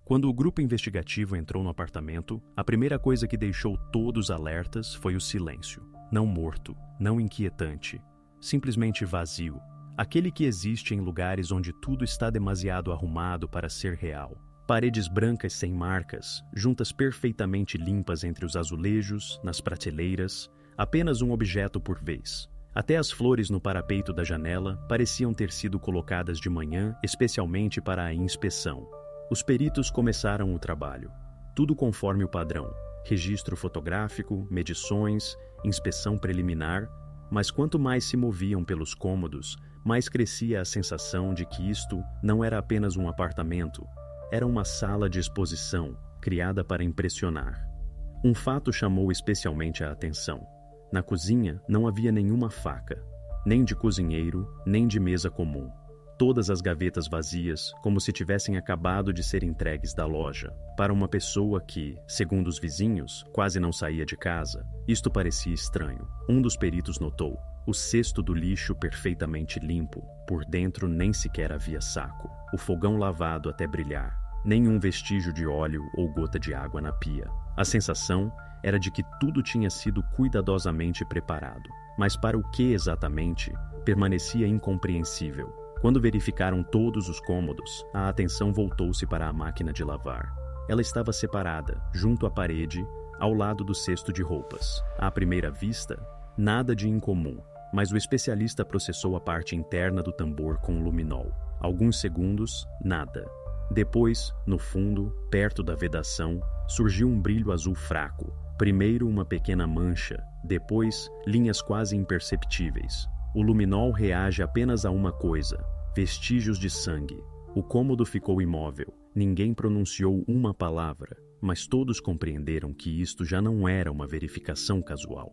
Quando o grupo investigativo entrou no apartamento, a primeira coisa que deixou todos alertas foi o silêncio. Não morto, não inquietante, simplesmente vazio. Aquele que existe em lugares onde tudo está demasiado arrumado para ser real. Paredes brancas sem marcas, juntas perfeitamente limpas entre os azulejos, nas prateleiras, apenas um objeto por vez. Até as flores no parapeito da janela pareciam ter sido colocadas de manhã especialmente para a inspeção. Os peritos começaram o trabalho. Tudo conforme o padrão. Registro fotográfico, medições, inspeção preliminar, mas quanto mais se moviam pelos cômodos, mais crescia a sensação de que isto não era apenas um apartamento, era uma sala de exposição, criada para impressionar. Um fato chamou especialmente a atenção. Na cozinha não havia nenhuma faca, nem de cozinheiro, nem de mesa comum. Todas as gavetas vazias, como se tivessem acabado de ser entregues da loja, para uma pessoa que, segundo os vizinhos, quase não saía de casa. Isto parecia estranho. Um dos peritos notou o cesto do lixo perfeitamente limpo. Por dentro nem sequer havia saco. O fogão lavado até brilhar. Nenhum vestígio de óleo ou gota de água na pia. A sensação era de que tudo tinha sido cuidadosamente preparado. Mas para o que exatamente, permanecia incompreensível. Quando verificaram todos os cômodos, a atenção voltou-se para a máquina de lavar. Ela estava separada, junto à parede, ao lado do cesto de roupas. À primeira vista, nada de incomum, mas o especialista processou a parte interna do tambor com luminol. Alguns segundos, nada. Depois, no fundo, perto da vedação, surgiu um brilho azul fraco. Primeiro uma pequena mancha, depois linhas quase imperceptíveis. O luminol reage apenas a uma coisa: vestígios de sangue. O cômodo ficou imóvel. Ninguém pronunciou uma palavra, mas todos compreenderam que isto já não era uma verificação casual.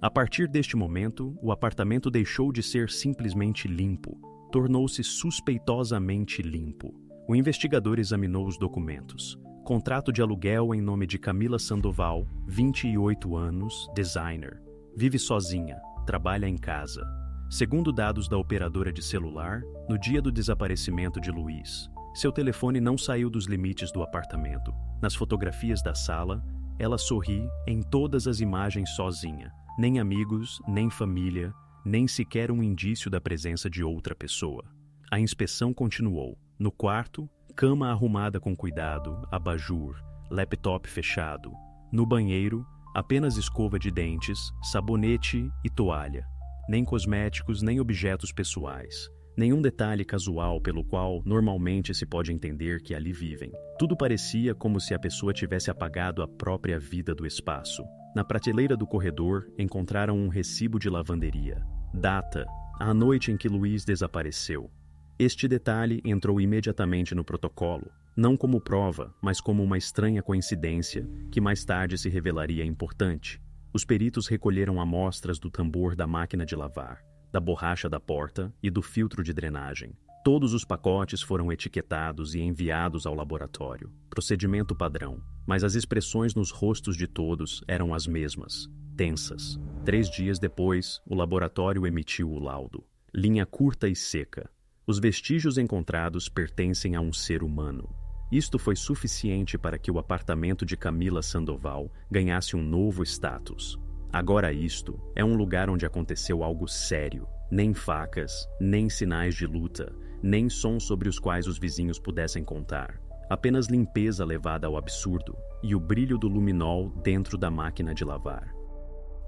A partir deste momento, o apartamento deixou de ser simplesmente limpo, tornou-se suspeitosamente limpo. O investigador examinou os documentos. Contrato de aluguel em nome de Camila Sandoval, 28 anos, designer. Vive sozinha, trabalha em casa. Segundo dados da operadora de celular, no dia do desaparecimento de Luiz, seu telefone não saiu dos limites do apartamento. Nas fotografias da sala, ela sorri em todas as imagens sozinha. Nem amigos, nem família, nem sequer um indício da presença de outra pessoa. A inspeção continuou. No quarto, cama arrumada com cuidado, abajur, laptop fechado. No banheiro, apenas escova de dentes, sabonete e toalha. Nem cosméticos, nem objetos pessoais. Nenhum detalhe casual pelo qual normalmente se pode entender que ali vivem. Tudo parecia como se a pessoa tivesse apagado a própria vida do espaço. Na prateleira do corredor, encontraram um recibo de lavanderia. Data: a noite em que Luiz desapareceu. Este detalhe entrou imediatamente no protocolo, não como prova, mas como uma estranha coincidência que mais tarde se revelaria importante. Os peritos recolheram amostras do tambor da máquina de lavar, da borracha da porta e do filtro de drenagem. Todos os pacotes foram etiquetados e enviados ao laboratório. Procedimento padrão, mas as expressões nos rostos de todos eram as mesmas, tensas. 3 dias depois, o laboratório emitiu o laudo. Linha curta e seca. Os vestígios encontrados pertencem a um ser humano. Isto foi suficiente para que o apartamento de Camila Sandoval ganhasse um novo status. Agora isto é um lugar onde aconteceu algo sério. Nem facas, nem sinais de luta, nem sons sobre os quais os vizinhos pudessem contar. Apenas limpeza levada ao absurdo e o brilho do luminol dentro da máquina de lavar.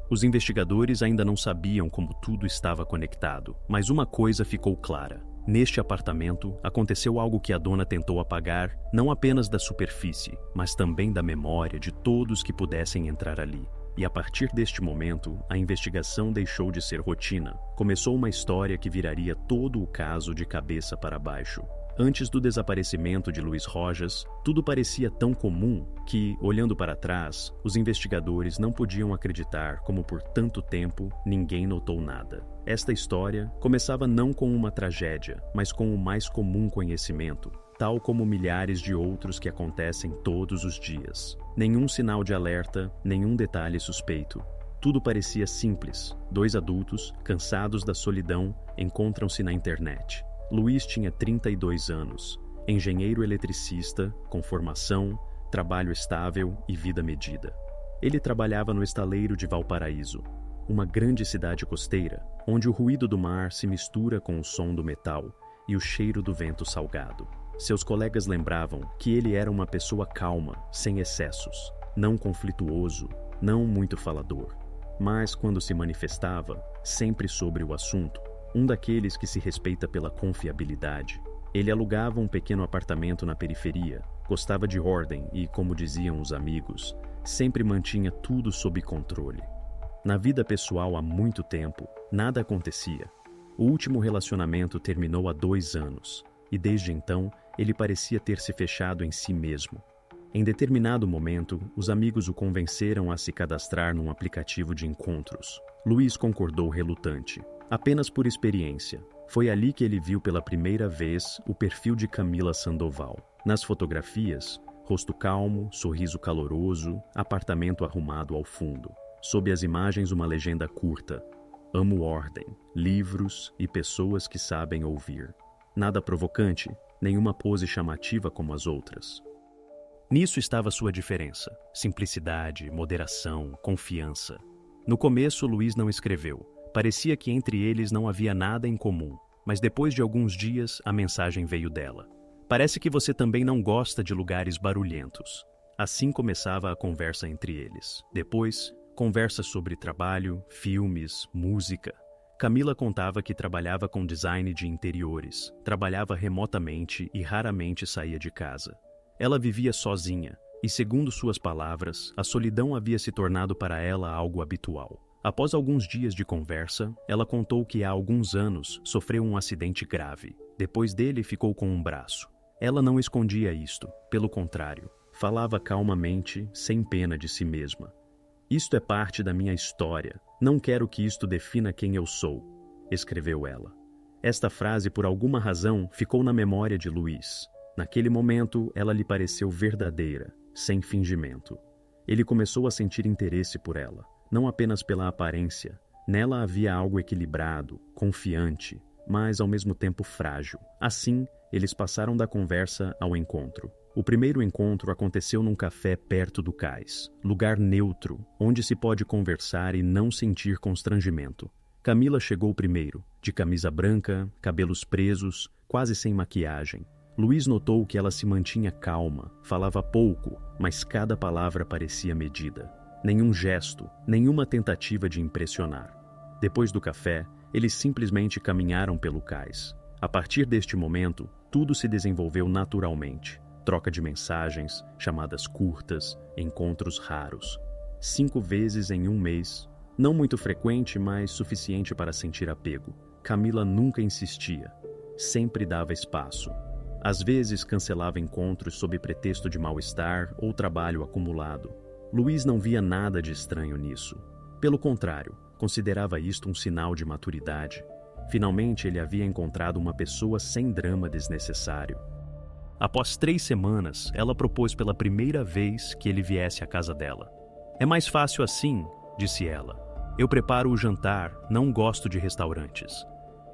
Os investigadores ainda não sabiam como tudo estava conectado, mas uma coisa ficou clara. Neste apartamento, aconteceu algo que a dona tentou apagar, não apenas da superfície, mas também da memória de todos que pudessem entrar ali. E a partir deste momento, a investigação deixou de ser rotina. Começou uma história que viraria todo o caso de cabeça para baixo. Antes do desaparecimento de Luiz Rojas, tudo parecia tão comum que, olhando para trás, os investigadores não podiam acreditar como por tanto tempo ninguém notou nada. Esta história começava não com uma tragédia, mas com o mais comum conhecimento, tal como milhares de outros que acontecem todos os dias. Nenhum sinal de alerta, nenhum detalhe suspeito. Tudo parecia simples. 2 adultos, cansados da solidão, encontram-se na internet. Luiz tinha 32 anos. engenheiro eletricista, com formação, trabalho estável e vida medida. Ele trabalhava no estaleiro de Valparaíso, uma grande cidade costeira, onde o ruído do mar se mistura com o som do metal e o cheiro do vento salgado. Seus colegas lembravam que ele era uma pessoa calma, sem excessos, não conflituoso, não muito falador, mas quando se manifestava, sempre sobre o assunto, um daqueles que se respeita pela confiabilidade. Ele alugava um pequeno apartamento na periferia, gostava de ordem e, como diziam os amigos, sempre mantinha tudo sob controle. Na vida pessoal há muito tempo, nada acontecia. O último relacionamento terminou há 2 anos, e desde então ele parecia ter se fechado em si mesmo. Em determinado momento, os amigos o convenceram a se cadastrar num aplicativo de encontros. Luiz concordou relutante, apenas por experiência. Foi ali que ele viu pela primeira vez o perfil de Camila Sandoval. Nas fotografias, rosto calmo, sorriso caloroso, apartamento arrumado ao fundo. Sob as imagens, uma legenda curta: amo ordem, livros e pessoas que sabem ouvir. Nada provocante, nenhuma pose chamativa como as outras. Nisso estava sua diferença: simplicidade, moderação, confiança. No começo, Luiz não escreveu. Parecia que entre eles não havia nada em comum, mas depois de alguns dias, a mensagem veio dela. Parece que você também não gosta de lugares barulhentos. Assim começava a conversa entre eles. Depois, conversa sobre trabalho, filmes, música. Camila contava que trabalhava com design de interiores, trabalhava remotamente e raramente saía de casa. Ela vivia sozinha e, segundo suas palavras, a solidão havia se tornado para ela algo habitual. Após alguns dias de conversa, ela contou que há alguns anos sofreu um acidente grave. Depois dele, ficou com um braço. Ela não escondia isto, pelo contrário, falava calmamente, sem pena de si mesma. Isto é parte da minha história. Não quero que isto defina quem eu sou, escreveu ela. Esta frase, por alguma razão, ficou na memória de Luiz. Naquele momento, ela lhe pareceu verdadeira, sem fingimento. Ele começou a sentir interesse por ela, não apenas pela aparência. Nela havia algo equilibrado, confiante, mas ao mesmo tempo frágil. Assim, eles passaram da conversa ao encontro. O primeiro encontro aconteceu num café perto do cais, lugar neutro, onde se pode conversar e não sentir constrangimento. Camila chegou primeiro, de camisa branca, cabelos presos, quase sem maquiagem. Luiz notou que ela se mantinha calma, falava pouco, mas cada palavra parecia medida. Nenhum gesto, nenhuma tentativa de impressionar. Depois do café, eles simplesmente caminharam pelo cais. A partir deste momento, tudo se desenvolveu naturalmente. Troca de mensagens, chamadas curtas, encontros raros. 5 vezes em um mês. Não muito frequente, mas suficiente para sentir apego. Camila nunca insistia. Sempre dava espaço. Às vezes cancelava encontros sob pretexto de mal-estar ou trabalho acumulado. Luiz não via nada de estranho nisso. Pelo contrário, considerava isto um sinal de maturidade. Finalmente ele havia encontrado uma pessoa sem drama desnecessário. Após 3 semanas, ela propôs pela primeira vez que ele viesse à casa dela. É mais fácil assim, disse ela. Eu preparo o jantar, não gosto de restaurantes.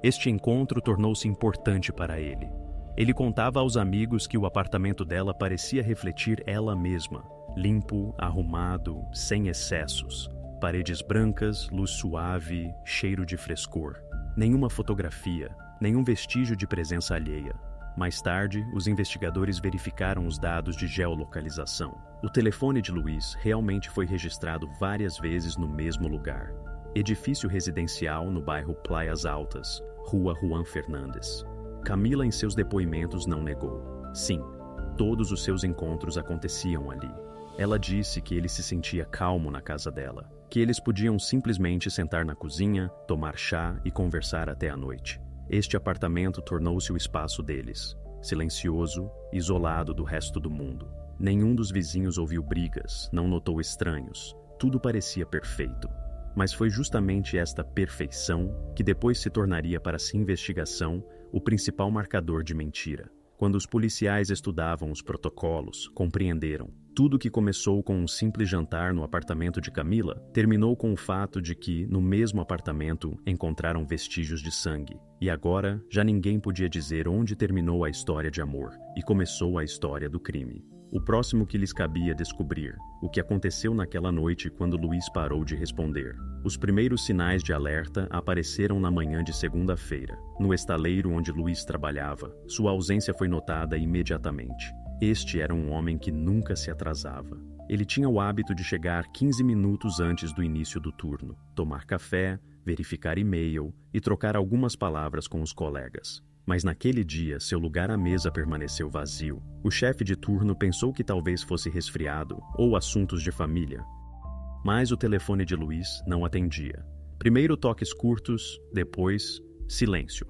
Este encontro tornou-se importante para ele. Ele contava aos amigos que o apartamento dela parecia refletir ela mesma. Limpo, arrumado, sem excessos. Paredes brancas, luz suave, cheiro de frescor. Nenhuma fotografia, nenhum vestígio de presença alheia. Mais tarde, os investigadores verificaram os dados de geolocalização. O telefone de Luiz realmente foi registrado várias vezes no mesmo lugar. Edifício residencial no bairro Praias Altas, Rua Juan Fernandes. Camila, em seus depoimentos, não negou. Sim, todos os seus encontros aconteciam ali. Ela disse que ele se sentia calmo na casa dela, que eles podiam simplesmente sentar na cozinha, tomar chá e conversar até a noite. Este apartamento tornou-se o espaço deles, silencioso, isolado do resto do mundo. Nenhum dos vizinhos ouviu brigas, não notou estranhos. Tudo parecia perfeito. Mas foi justamente esta perfeição que depois se tornaria para essa investigação o principal marcador de mentira. Quando os policiais estudavam os protocolos, compreenderam: Tudo que começou com um simples jantar no apartamento de Camila terminou com o fato de que, no mesmo apartamento, encontraram vestígios de sangue. E agora, já ninguém podia dizer onde terminou a história de amor e começou a história do crime. O próximo que lhes cabia descobrir o que aconteceu naquela noite quando Luiz parou de responder. Os primeiros sinais de alerta apareceram na manhã de segunda-feira, no estaleiro onde Luiz trabalhava. Sua ausência foi notada imediatamente. Este era um homem que nunca se atrasava. Ele tinha o hábito de chegar 15 minutos antes do início do turno, tomar café, verificar e-mail e trocar algumas palavras com os colegas. Mas naquele dia, seu lugar à mesa permaneceu vazio. O chefe de turno pensou que talvez fosse resfriado ou assuntos de família. Mas o telefone de Luiz não atendia. Primeiro toques curtos, depois silêncio.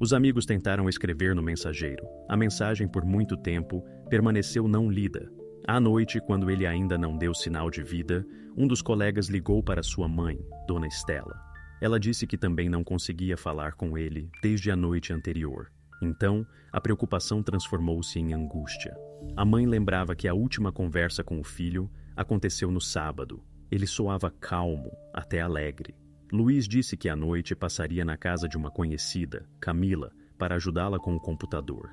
Os amigos tentaram escrever no mensageiro. A mensagem, por muito tempo, permaneceu não lida. À noite, quando ele ainda não deu sinal de vida, um dos colegas ligou para sua mãe, Dona Estela. Ela disse que também não conseguia falar com ele desde a noite anterior. Então, a preocupação transformou-se em angústia. A mãe lembrava que a última conversa com o filho aconteceu no sábado. Ele soava calmo, até alegre. Luiz disse que à noite passaria na casa de uma conhecida, Camila, para ajudá-la com o computador.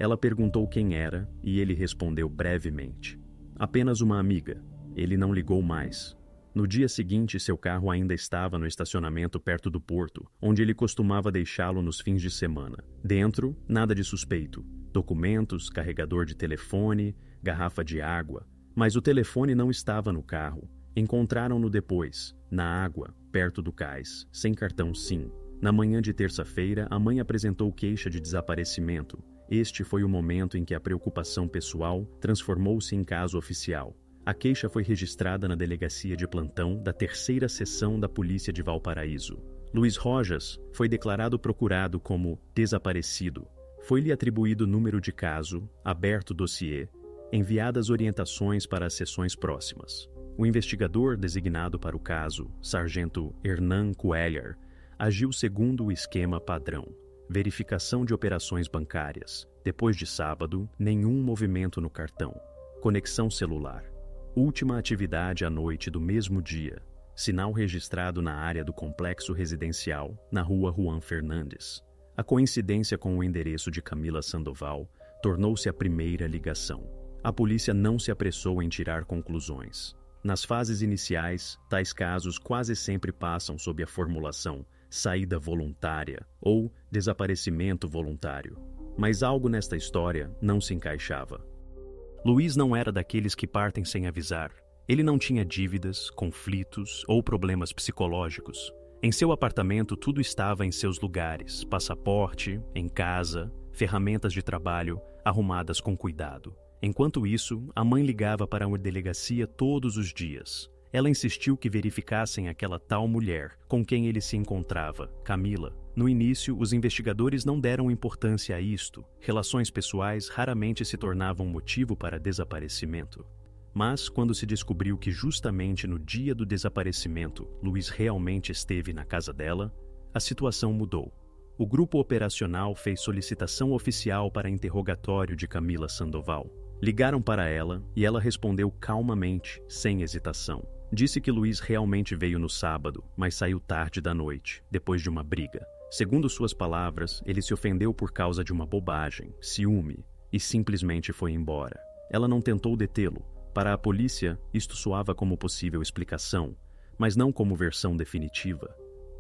Ela perguntou quem era e ele respondeu brevemente. Apenas uma amiga. Ele não ligou mais. No dia seguinte, seu carro ainda estava no estacionamento perto do porto, onde ele costumava deixá-lo nos fins de semana. Dentro, nada de suspeito. Documentos, carregador de telefone, garrafa de água. Mas o telefone não estava no carro. Encontraram-no depois, na água, perto do cais, sem cartão SIM. Na manhã de terça-feira, a mãe apresentou queixa de desaparecimento. Este foi o momento em que a preocupação pessoal transformou-se em caso oficial. A queixa foi registrada na delegacia de plantão da 3ª Seção da Polícia de Valparaíso. Luiz Rojas foi declarado procurado como desaparecido. Foi-lhe atribuído número de caso, aberto dossiê, enviadas orientações para as sessões próximas. O investigador designado para o caso, Sargento Hernan Cuellar, agiu segundo o esquema padrão. Verificação de operações bancárias. Depois de sábado, nenhum movimento no cartão. Conexão celular. Última atividade à noite do mesmo dia. Sinal registrado na área do complexo residencial, na rua Juan Fernandes. A coincidência com o endereço de Camila Sandoval tornou-se a primeira ligação. A polícia não se apressou em tirar conclusões. Nas fases iniciais, tais casos quase sempre passam sob a formulação saída voluntária ou desaparecimento voluntário. Mas algo nesta história não se encaixava. Luiz não era daqueles que partem sem avisar. Ele não tinha dívidas, conflitos ou problemas psicológicos. Em seu apartamento tudo estava em seus lugares, passaporte, em casa, ferramentas de trabalho arrumadas com cuidado. Enquanto isso, a mãe ligava para uma delegacia todos os dias. Ela insistiu que verificassem aquela tal mulher com quem ele se encontrava, Camila. No início, os investigadores não deram importância a isto. Relações pessoais raramente se tornavam motivo para desaparecimento. Mas, quando se descobriu que justamente no dia do desaparecimento, Luiz realmente esteve na casa dela, a situação mudou. O grupo operacional fez solicitação oficial para interrogatório de Camila Sandoval. Ligaram para ela e ela respondeu calmamente, sem hesitação. Disse que Luiz realmente veio no sábado, mas saiu tarde da noite, depois de uma briga. Segundo suas palavras, ele se ofendeu por causa de uma bobagem, ciúme, e simplesmente foi embora. Ela não tentou detê-lo. Para a polícia, isto soava como possível explicação, mas não como versão definitiva.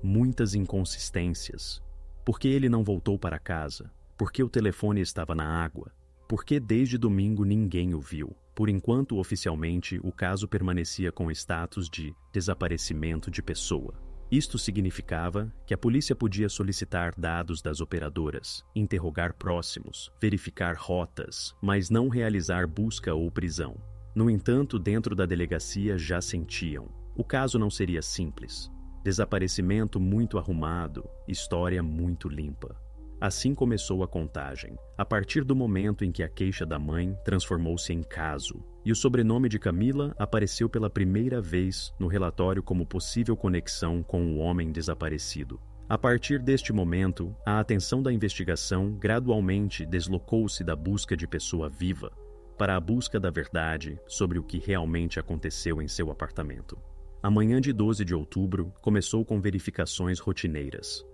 Muitas inconsistências. Por que ele não voltou para casa? Por que o telefone estava na água? Por que desde domingo ninguém o viu? Por enquanto, oficialmente, o caso permanecia com status de desaparecimento de pessoa. Isto significava que a polícia podia solicitar dados das operadoras, interrogar próximos, verificar rotas, mas não realizar busca ou prisão. No entanto, dentro da delegacia já sentiam. O caso não seria simples. Desaparecimento muito arrumado, história muito limpa. Assim começou a contagem, a partir do momento em que a queixa da mãe transformou-se em caso, e o sobrenome de Camila apareceu pela primeira vez no relatório como possível conexão com o homem desaparecido. A partir deste momento, a atenção da investigação gradualmente deslocou-se da busca de pessoa viva para a busca da verdade sobre o que realmente aconteceu em seu apartamento. A manhã de 12 de outubro começou com verificações rotineiras.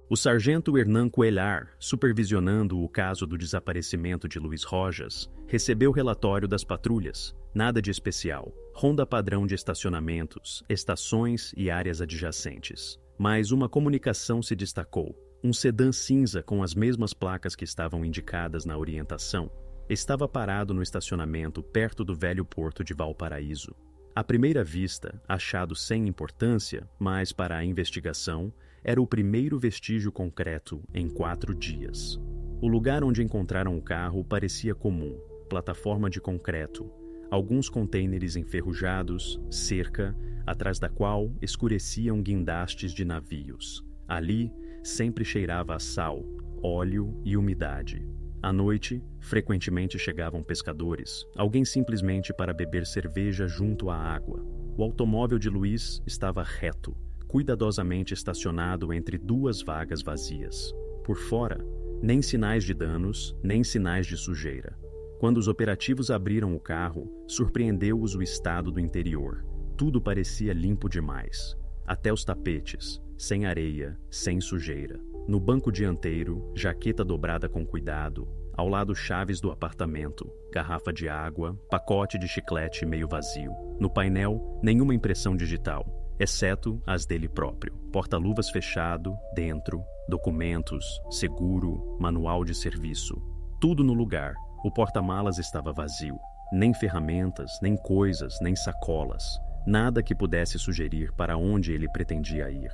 O sargento Hernan Cuellar, supervisionando o caso do desaparecimento de Luiz Rojas, recebeu o relatório das patrulhas. Nada de especial. Ronda padrão de estacionamentos, estações e áreas adjacentes. Mas uma comunicação se destacou. Um sedã cinza com as mesmas placas que estavam indicadas na orientação estava parado no estacionamento perto do velho porto de Valparaíso. À primeira vista, achado sem importância, mas para a investigação, era o primeiro vestígio concreto em 4 dias. O lugar onde encontraram o carro parecia comum: plataforma de concreto, alguns contêineres enferrujados, cerca, atrás da qual escureciam guindastes de navios. Ali, sempre cheirava a sal, óleo e umidade. À noite, frequentemente chegavam pescadores, alguém simplesmente para beber cerveja junto à água. O automóvel de Luiz estava reto, cuidadosamente estacionado entre 2 vagas vazias. Por fora, nem sinais de danos, nem sinais de sujeira. Quando os operativos abriram o carro, surpreendeu-os o estado do interior. Tudo parecia limpo demais. Até os tapetes, sem areia, sem sujeira. No banco dianteiro, jaqueta dobrada com cuidado. Ao lado, chaves do apartamento, garrafa de água, pacote de chiclete meio vazio. No painel, nenhuma impressão digital, exceto as dele próprio. Porta-luvas fechado, dentro, documentos, seguro, manual de serviço. Tudo no lugar. O porta-malas estava vazio. Nem ferramentas, nem coisas, nem sacolas. Nada que pudesse sugerir para onde ele pretendia ir.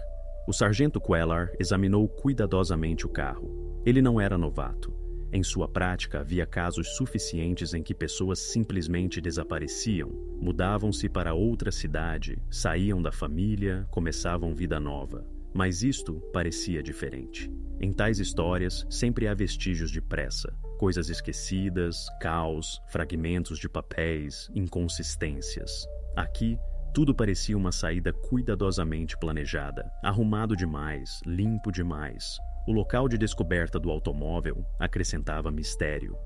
O sargento Cuellar examinou cuidadosamente o carro. Ele não era novato. Em sua prática, havia casos suficientes em que pessoas simplesmente desapareciam, mudavam-se para outra cidade, saíam da família, começavam vida nova. Mas isto parecia diferente. Em tais histórias, sempre há vestígios de pressa, coisas esquecidas, caos, fragmentos de papéis, inconsistências. Aqui, tudo parecia uma saída cuidadosamente planejada, arrumado demais, limpo demais. O local de descoberta do automóvel acrescentava mistério.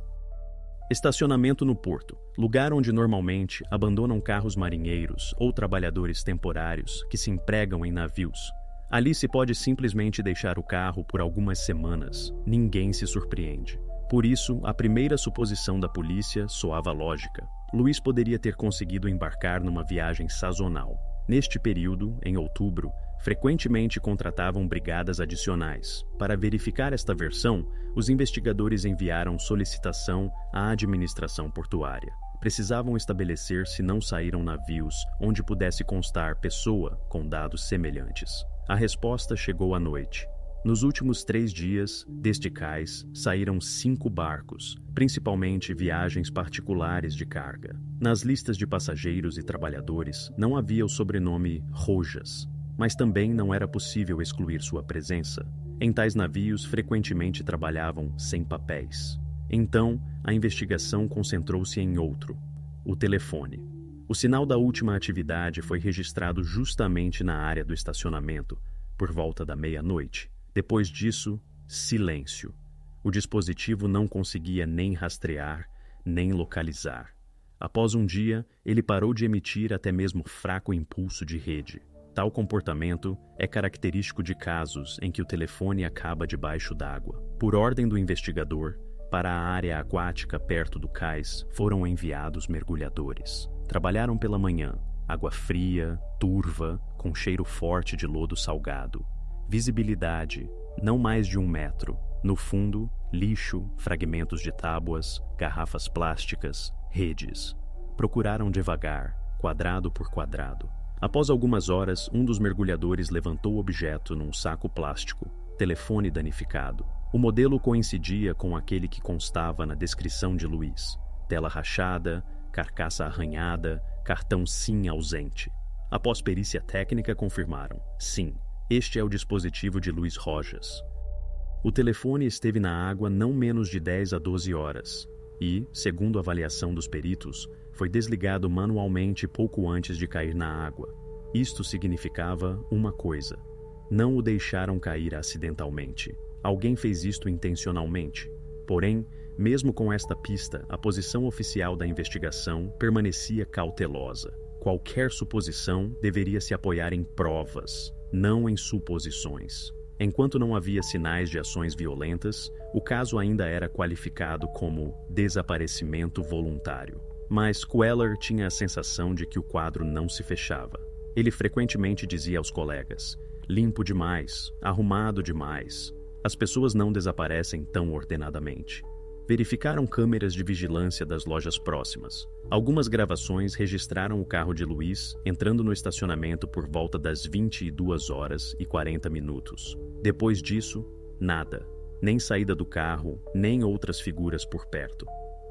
Estacionamento no porto, lugar onde normalmente abandonam carros marinheiros ou trabalhadores temporários que se empregam em navios. Ali se pode simplesmente deixar o carro por algumas semanas. Ninguém se surpreende. Por isso, a primeira suposição da polícia soava lógica. Luiz poderia ter conseguido embarcar numa viagem sazonal. Neste período, em outubro, frequentemente contratavam brigadas adicionais. Para verificar esta versão, os investigadores enviaram solicitação à administração portuária. Precisavam estabelecer se não saíram navios onde pudesse constar pessoa com dados semelhantes. A resposta chegou à noite. Nos últimos 3 dias, deste cais, saíram 5 barcos, principalmente viagens particulares de carga. Nas listas de passageiros e trabalhadores não havia o sobrenome Rojas, mas também não era possível excluir sua presença. Em tais navios, frequentemente trabalhavam sem papéis. Então, a investigação concentrou-se em outro: o telefone. O sinal da última atividade foi registrado justamente na área do estacionamento, por volta da meia-noite. Depois disso, silêncio. O dispositivo não conseguia nem rastrear, nem localizar. Após um dia, ele parou de emitir até mesmo fraco impulso de rede. Tal comportamento é característico de casos em que o telefone acaba debaixo d'água. Por ordem do investigador, para a área aquática perto do cais foram enviados mergulhadores. Trabalharam pela manhã, água fria, turva, com cheiro forte de lodo salgado. Visibilidade, não mais de 1 metro. No fundo, lixo, fragmentos de tábuas, garrafas plásticas, redes. Procuraram devagar, quadrado por quadrado. Após algumas horas, um dos mergulhadores levantou o objeto num saco plástico, telefone danificado. O modelo coincidia com aquele que constava na descrição de Luiz. Tela rachada, carcaça arranhada, cartão SIM ausente. Após perícia técnica, confirmaram: sim, este é o dispositivo de Luiz Rojas. O telefone esteve na água não menos de 10 a 12 horas e, segundo a avaliação dos peritos, foi desligado manualmente pouco antes de cair na água. Isto significava uma coisa: não o deixaram cair acidentalmente. Alguém fez isto intencionalmente. Porém, Mesmo com esta pista, a posição oficial da investigação permanecia cautelosa. Qualquer suposição deveria se apoiar em provas, não em suposições. Enquanto não havia sinais de ações violentas, o caso ainda era qualificado como desaparecimento voluntário. Mas Queller tinha a sensação de que o quadro não se fechava. Ele frequentemente dizia aos colegas: limpo demais, arrumado demais. As pessoas não desaparecem tão ordenadamente. Verificaram câmeras de vigilância das lojas próximas. Algumas gravações registraram o carro de Luiz entrando no estacionamento por volta das 22h40. Depois disso, nada. Nem saída do carro, nem outras figuras por perto.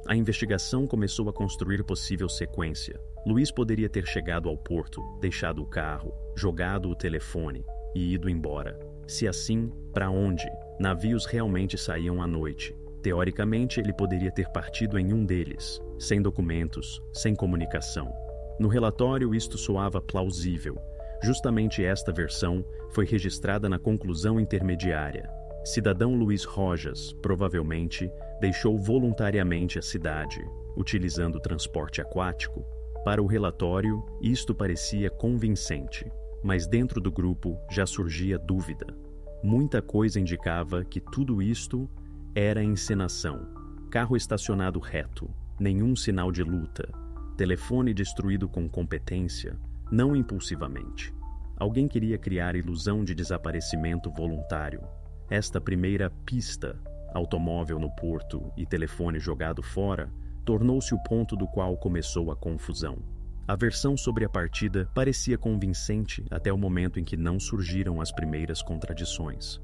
A investigação começou a construir possível sequência. Luiz poderia ter chegado ao porto, deixado o carro, jogado o telefone e ido embora. Se assim, para onde? Navios realmente saíam à noite. Teoricamente, ele poderia ter partido em um deles, sem documentos, sem comunicação. No relatório, isto soava plausível. Justamente esta versão foi registrada na conclusão intermediária. Cidadão Luiz Rojas, provavelmente, deixou voluntariamente a cidade, utilizando transporte aquático. Para o relatório, isto parecia convincente, mas dentro do grupo já surgia dúvida. Muita coisa indicava que tudo isto era encenação. Carro estacionado reto, nenhum sinal de luta, telefone destruído com competência, não impulsivamente. Alguém queria criar ilusão de desaparecimento voluntário. Esta primeira pista, automóvel no porto e telefone jogado fora, tornou-se o ponto do qual começou a confusão. A versão sobre a partida parecia convincente até o momento em que não surgiram as primeiras contradições.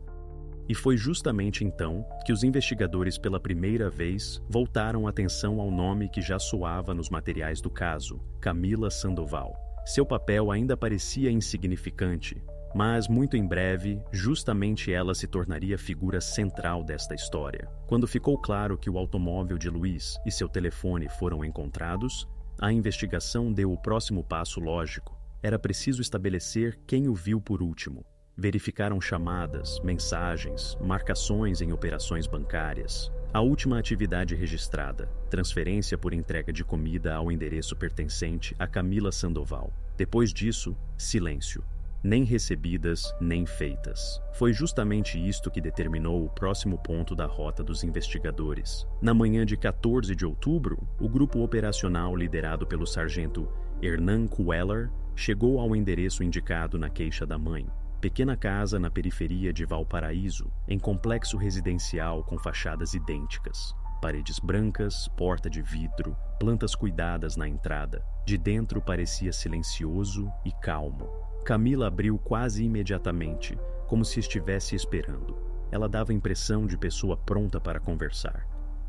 E foi justamente então que os investigadores pela primeira vez voltaram atenção ao nome que já soava nos materiais do caso, Camila Sandoval. Seu papel ainda parecia insignificante, mas muito em breve, justamente ela se tornaria a figura central desta história. Quando ficou claro que o automóvel de Luiz e seu telefone foram encontrados, a investigação deu o próximo passo lógico. Era preciso estabelecer quem o viu por último. Verificaram chamadas, mensagens, marcações em operações bancárias. A última atividade registrada, transferência por entrega de comida ao endereço pertencente a Camila Sandoval. Depois disso, silêncio. Nem recebidas, nem feitas. Foi justamente isto que determinou o próximo ponto da rota dos investigadores. Na manhã de 14 de outubro, o grupo operacional liderado pelo sargento Hernan Queller chegou ao endereço indicado na queixa da mãe. Pequena casa na periferia de Valparaíso, em complexo residencial com fachadas idênticas. Paredes brancas, porta de vidro, plantas cuidadas na entrada. De dentro parecia silencioso e calmo. Camila abriu quase imediatamente, como se estivesse esperando. Ela dava a impressão de pessoa pronta para conversar.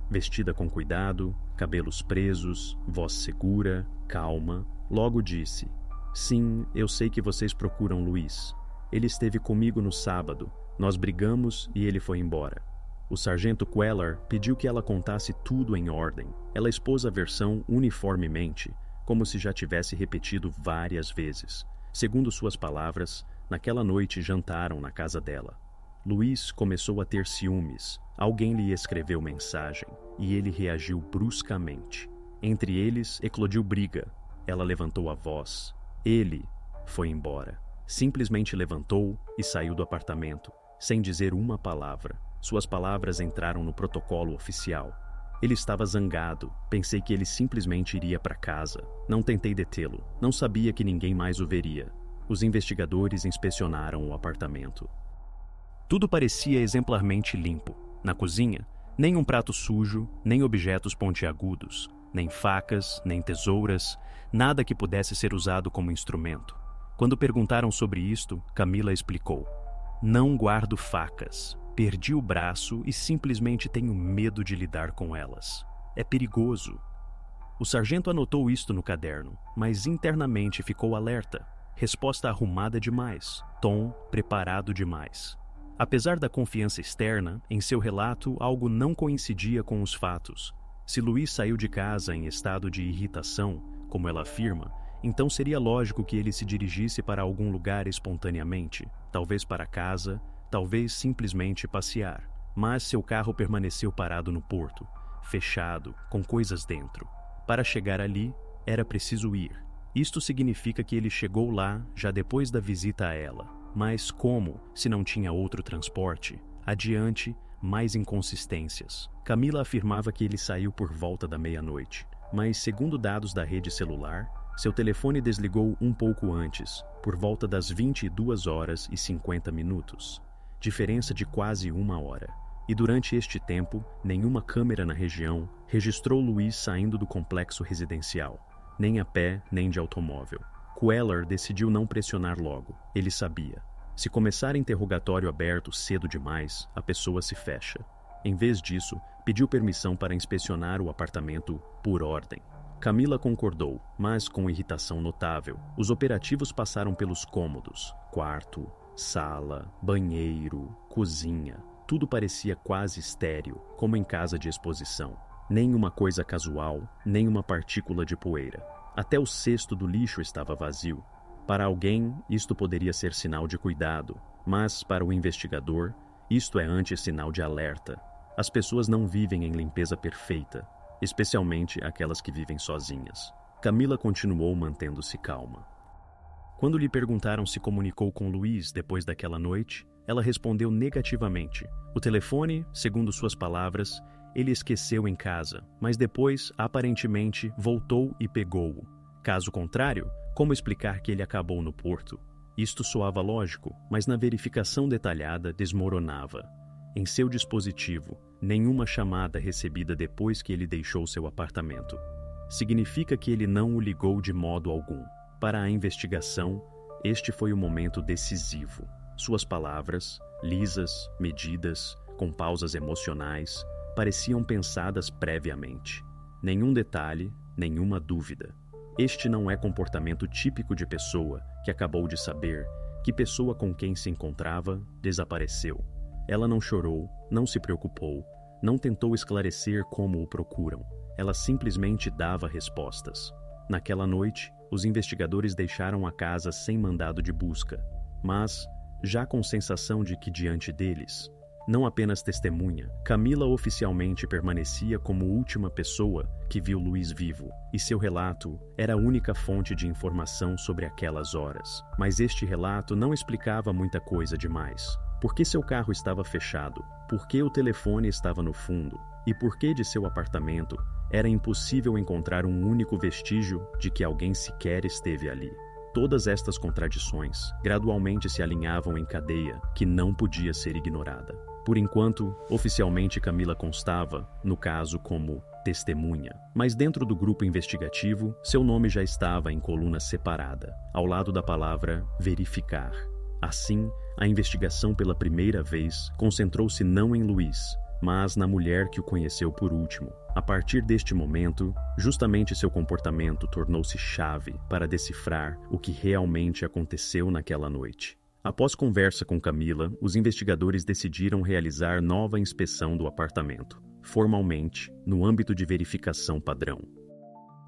Vestida com cuidado, cabelos presos, voz segura, calma, logo disse: "Sim, eu sei que vocês procuram Luiz. Ele esteve comigo no sábado, nós brigamos e ele foi embora." O sargento Queller pediu que ela contasse tudo em ordem. Ela expôs a versão uniformemente, como se já tivesse repetido várias vezes. Segundo suas palavras, naquela noite jantaram na casa dela. Luiz começou a ter ciúmes. Alguém lhe escreveu mensagem e ele reagiu bruscamente. Entre eles, eclodiu briga. Ela levantou a voz. Ele foi embora. Simplesmente levantou e saiu do apartamento, sem dizer uma palavra. Suas palavras entraram no protocolo oficial. Ele estava zangado. Pensei que ele simplesmente iria para casa. Não tentei detê-lo. Não sabia que ninguém mais o veria. Os investigadores inspecionaram o apartamento. Tudo parecia exemplarmente limpo. Na cozinha, nem um prato sujo, nem objetos pontiagudos, nem facas, nem tesouras, nada que pudesse ser usado como instrumento. Quando perguntaram sobre isto, Camila explicou: "Não guardo facas. Perdi o braço e simplesmente tenho medo de lidar com elas. É perigoso." O sargento anotou isto no caderno, mas internamente ficou alerta. Resposta arrumada demais, tom preparado demais. Apesar da confiança externa, em seu relato algo não coincidia com os fatos. Se Luiz saiu de casa em estado de irritação, como ela afirma, então seria lógico que ele se dirigisse para algum lugar espontaneamente, talvez para casa, talvez simplesmente passear. Mas seu carro permaneceu parado no porto, fechado, com coisas dentro. Para chegar ali, era preciso ir. Isto significa que ele chegou lá já depois da visita a ela. Mas como, se não tinha outro transporte? Adiante, mais inconsistências. Camila afirmava que ele saiu por volta da meia-noite, mas segundo dados da rede celular, seu telefone desligou um pouco antes, por volta das 22h50, diferença de quase 1 hora. E durante este tempo, nenhuma câmera na região registrou Luiz saindo do complexo residencial, nem a pé, nem de automóvel. Queller decidiu não pressionar logo. Ele sabia. Se começar interrogatório aberto cedo demais, a pessoa se fecha. Em vez disso, pediu permissão para inspecionar o apartamento por ordem. Camila concordou, mas com irritação notável. Os operativos passaram pelos cômodos, quarto, sala, banheiro, cozinha. Tudo parecia quase estéril, como em casa de exposição. Nem uma coisa casual, nem uma partícula de poeira. Até o cesto do lixo estava vazio. Para alguém, isto poderia ser sinal de cuidado, mas para o investigador, isto é antes sinal de alerta. As pessoas não vivem em limpeza perfeita, especialmente aquelas que vivem sozinhas. Camila continuou mantendo-se calma. Quando lhe perguntaram se comunicou com Luiz depois daquela noite, ela respondeu negativamente. O telefone, segundo suas palavras, ele esqueceu em casa, mas depois, aparentemente, voltou e pegou-o. Caso contrário, como explicar que ele acabou no porto? Isto soava lógico, mas na verificação detalhada desmoronava. Em seu dispositivo, nenhuma chamada recebida depois que ele deixou seu apartamento. Significa que ele não o ligou de modo algum. Para a investigação, este foi o momento decisivo. Suas palavras, lisas, medidas, com pausas emocionais, pareciam pensadas previamente. Nenhum detalhe, nenhuma dúvida. Este não é comportamento típico de pessoa que acabou de saber que pessoa com quem se encontrava desapareceu. Ela não chorou, não se preocupou, não tentou esclarecer como o procuram. Ela simplesmente dava respostas. Naquela noite, os investigadores deixaram a casa sem mandado de busca, mas já com sensação de que diante deles, não apenas testemunha, Camila oficialmente permanecia como última pessoa que viu Luiz vivo, e seu relato era a única fonte de informação sobre aquelas horas. Mas este relato não explicava muita coisa demais. Por que seu carro estava fechado? Por que o telefone estava no fundo? E por que de seu apartamento era impossível encontrar um único vestígio de que alguém sequer esteve ali? Todas estas contradições gradualmente se alinhavam em cadeia que não podia ser ignorada. Por enquanto, oficialmente Camila constava, no caso, como testemunha, mas dentro do grupo investigativo, seu nome já estava em coluna separada, ao lado da palavra verificar. Assim, a investigação pela primeira vez concentrou-se não em Luiz, mas na mulher que o conheceu por último. A partir deste momento, justamente seu comportamento tornou-se chave para decifrar o que realmente aconteceu naquela noite. Após conversa com Camila, os investigadores decidiram realizar nova inspeção do apartamento, formalmente, no âmbito de verificação padrão.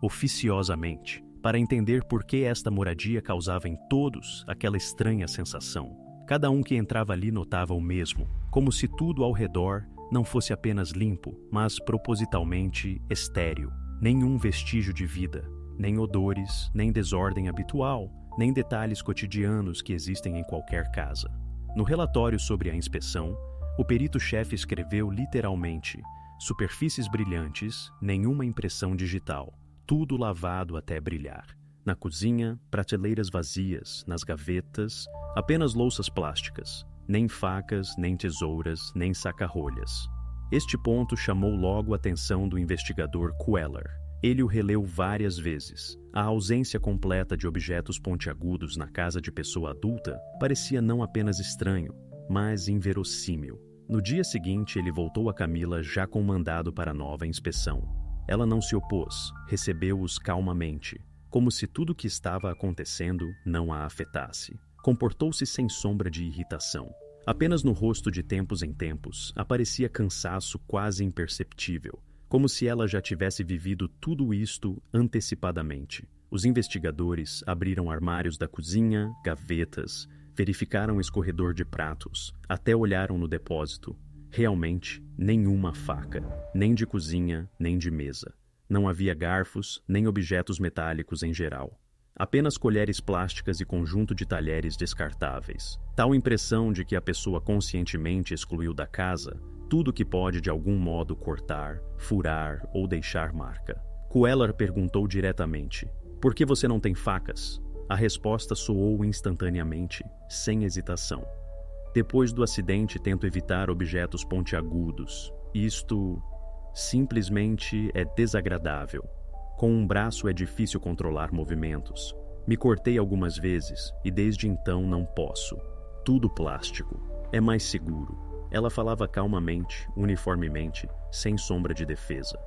Oficiosamente, para entender por que esta moradia causava em todos aquela estranha sensação. Cada um que entrava ali notava o mesmo, como se tudo ao redor não fosse apenas limpo, mas propositalmente estéril. Nenhum vestígio de vida, nem odores, nem desordem habitual, nem detalhes cotidianos que existem em qualquer casa. No relatório sobre a inspeção, o perito-chefe escreveu literalmente: superfícies brilhantes, nenhuma impressão digital, tudo lavado até brilhar. Na cozinha, prateleiras vazias, nas gavetas, apenas louças plásticas, nem facas, nem tesouras, nem saca-rolhas. Este ponto chamou logo a atenção do investigador Queller. Ele o releu várias vezes. A ausência completa de objetos pontiagudos na casa de pessoa adulta parecia não apenas estranho, mas inverossímil. No dia seguinte, ele voltou a Camila já com mandado para nova inspeção. Ela não se opôs, recebeu-os calmamente, como se tudo o que estava acontecendo não a afetasse. Comportou-se sem sombra de irritação. Apenas no rosto de tempos em tempos aparecia cansaço quase imperceptível, como se ela já tivesse vivido tudo isto antecipadamente. Os investigadores abriram armários da cozinha, gavetas, verificaram o escorredor de pratos, até olharam no depósito. Realmente, nenhuma faca, nem de cozinha, nem de mesa. Não havia garfos, nem objetos metálicos em geral. Apenas colheres plásticas e conjunto de talheres descartáveis. Tal impressão de que a pessoa conscientemente excluiu da casa tudo que pode de algum modo cortar, furar ou deixar marca. Queller perguntou diretamente: "Por que você não tem facas?" A resposta soou instantaneamente, sem hesitação. "Depois do acidente, tento evitar objetos pontiagudos. Isto simplesmente é desagradável. Com um braço é difícil controlar movimentos. Me cortei algumas vezes e desde então não posso. Tudo plástico. É mais seguro." Ela falava calmamente, uniformemente, sem sombra de defesa.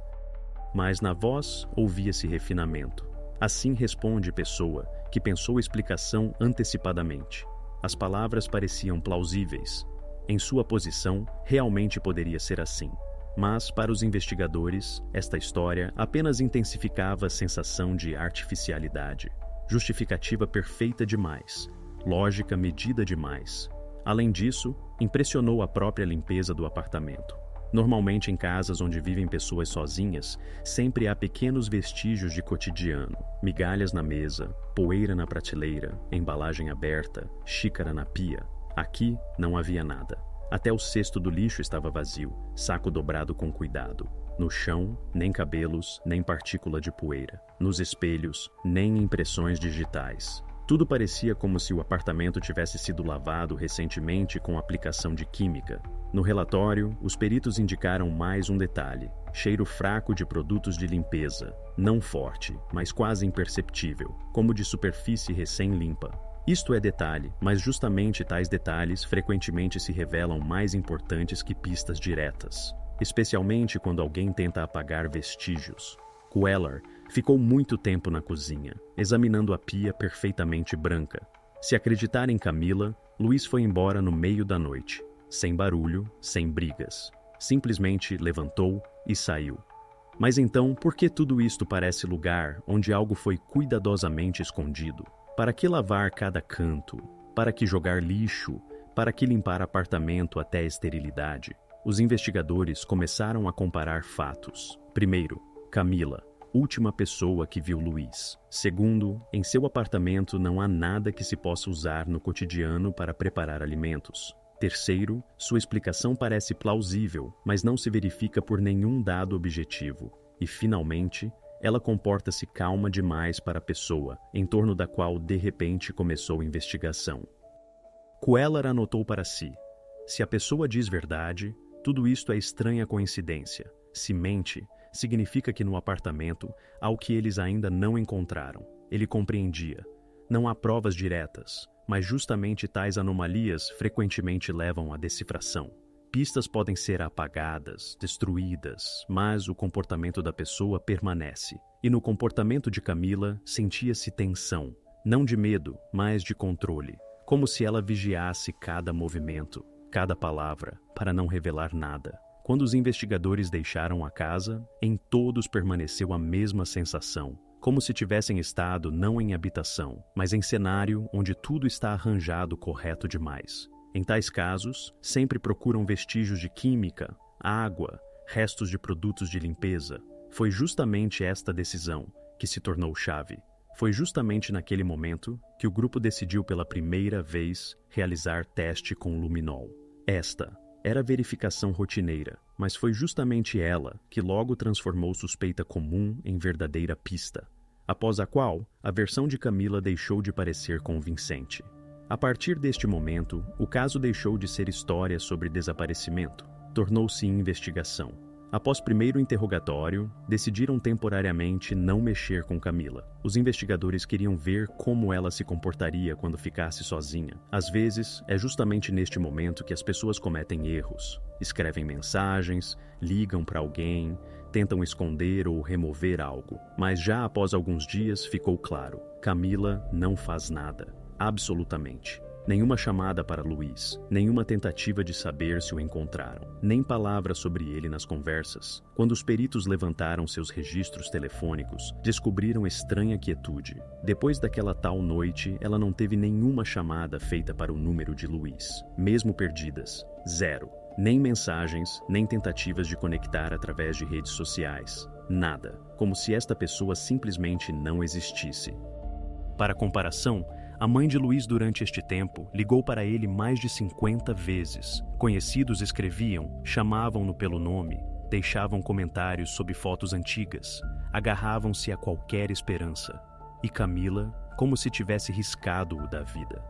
Mas na voz ouvia-se refinamento. Assim responde pessoa que pensou a explicação antecipadamente. As palavras pareciam plausíveis. Em sua posição, realmente poderia ser assim. Mas, para os investigadores, esta história apenas intensificava a sensação de artificialidade. Justificativa perfeita demais. Lógica medida demais. Além disso, impressionou a própria limpeza do apartamento. Normalmente em casas onde vivem pessoas sozinhas, sempre há pequenos vestígios de cotidiano. Migalhas na mesa, poeira na prateleira, embalagem aberta, xícara na pia. Aqui não havia nada. Até o cesto do lixo estava vazio, saco dobrado com cuidado. No chão, nem cabelos, nem partícula de poeira. Nos espelhos, nem impressões digitais. Tudo parecia como se o apartamento tivesse sido lavado recentemente com aplicação de química. No relatório, os peritos indicaram mais um detalhe: cheiro fraco de produtos de limpeza. Não forte, mas quase imperceptível, como de superfície recém-limpa. Isto é detalhe, mas justamente tais detalhes frequentemente se revelam mais importantes que pistas diretas, especialmente quando alguém tenta apagar vestígios. Queller ficou muito tempo na cozinha, examinando a pia perfeitamente branca. Se acreditar em Camila, Luiz foi embora no meio da noite, sem barulho, sem brigas. Simplesmente levantou e saiu. Mas então, por que tudo isto parece lugar onde algo foi cuidadosamente escondido? Para que lavar cada canto? Para que jogar lixo? Para que limpar apartamento até a esterilidade? Os investigadores começaram a comparar fatos. Primeiro, Camila, última pessoa que viu Luiz. Segundo, em seu apartamento não há nada que se possa usar no cotidiano para preparar alimentos. Terceiro, sua explicação parece plausível, mas não se verifica por nenhum dado objetivo. E, finalmente, ela comporta-se calma demais para a pessoa, em torno da qual de repente começou a investigação. Queller anotou para si: se a pessoa diz verdade, tudo isto é estranha coincidência. Se mente, significa que no apartamento há o que eles ainda não encontraram. Ele compreendia. Não há provas diretas, mas justamente tais anomalias frequentemente levam à decifração. Pistas podem ser apagadas, destruídas, mas o comportamento da pessoa permanece. E no comportamento de Camila sentia-se tensão, não de medo, mas de controle, como se ela vigiasse cada movimento, cada palavra, para não revelar nada. Quando os investigadores deixaram a casa, em todos permaneceu a mesma sensação, como se tivessem estado não em habitação, mas em cenário onde tudo está arranjado correto demais. Em tais casos, sempre procuram vestígios de química, água, restos de produtos de limpeza. Foi justamente esta decisão que se tornou chave. Foi justamente naquele momento que o grupo decidiu pela primeira vez realizar teste com luminol. Esta era a verificação rotineira, mas foi justamente ela que logo transformou suspeita comum em verdadeira pista, após a qual a versão de Camila deixou de parecer convincente. A partir deste momento, o caso deixou de ser história sobre desaparecimento, tornou-se investigação. Após primeiro interrogatório, decidiram temporariamente não mexer com Camila. Os investigadores queriam ver como ela se comportaria quando ficasse sozinha. Às vezes, é justamente neste momento que as pessoas cometem erros. Escrevem mensagens, ligam para alguém, tentam esconder ou remover algo. Mas já após alguns dias ficou claro: Camila não faz nada. Absolutamente. Nenhuma chamada para Luiz, nenhuma tentativa de saber se o encontraram, nem palavra sobre ele nas conversas. Quando os peritos levantaram seus registros telefônicos, descobriram estranha quietude. Depois daquela tal noite, ela não teve nenhuma chamada feita para o número de Luiz, mesmo perdidas. 0. Nem mensagens, nem tentativas de conectar através de redes sociais. Nada, como se esta pessoa simplesmente não existisse. Para comparação, a mãe de Luiz durante este tempo ligou para ele mais de 50 vezes. Conhecidos escreviam, chamavam-no pelo nome, deixavam comentários sobre fotos antigas, agarravam-se a qualquer esperança. E Camila, como se tivesse riscado-o da vida.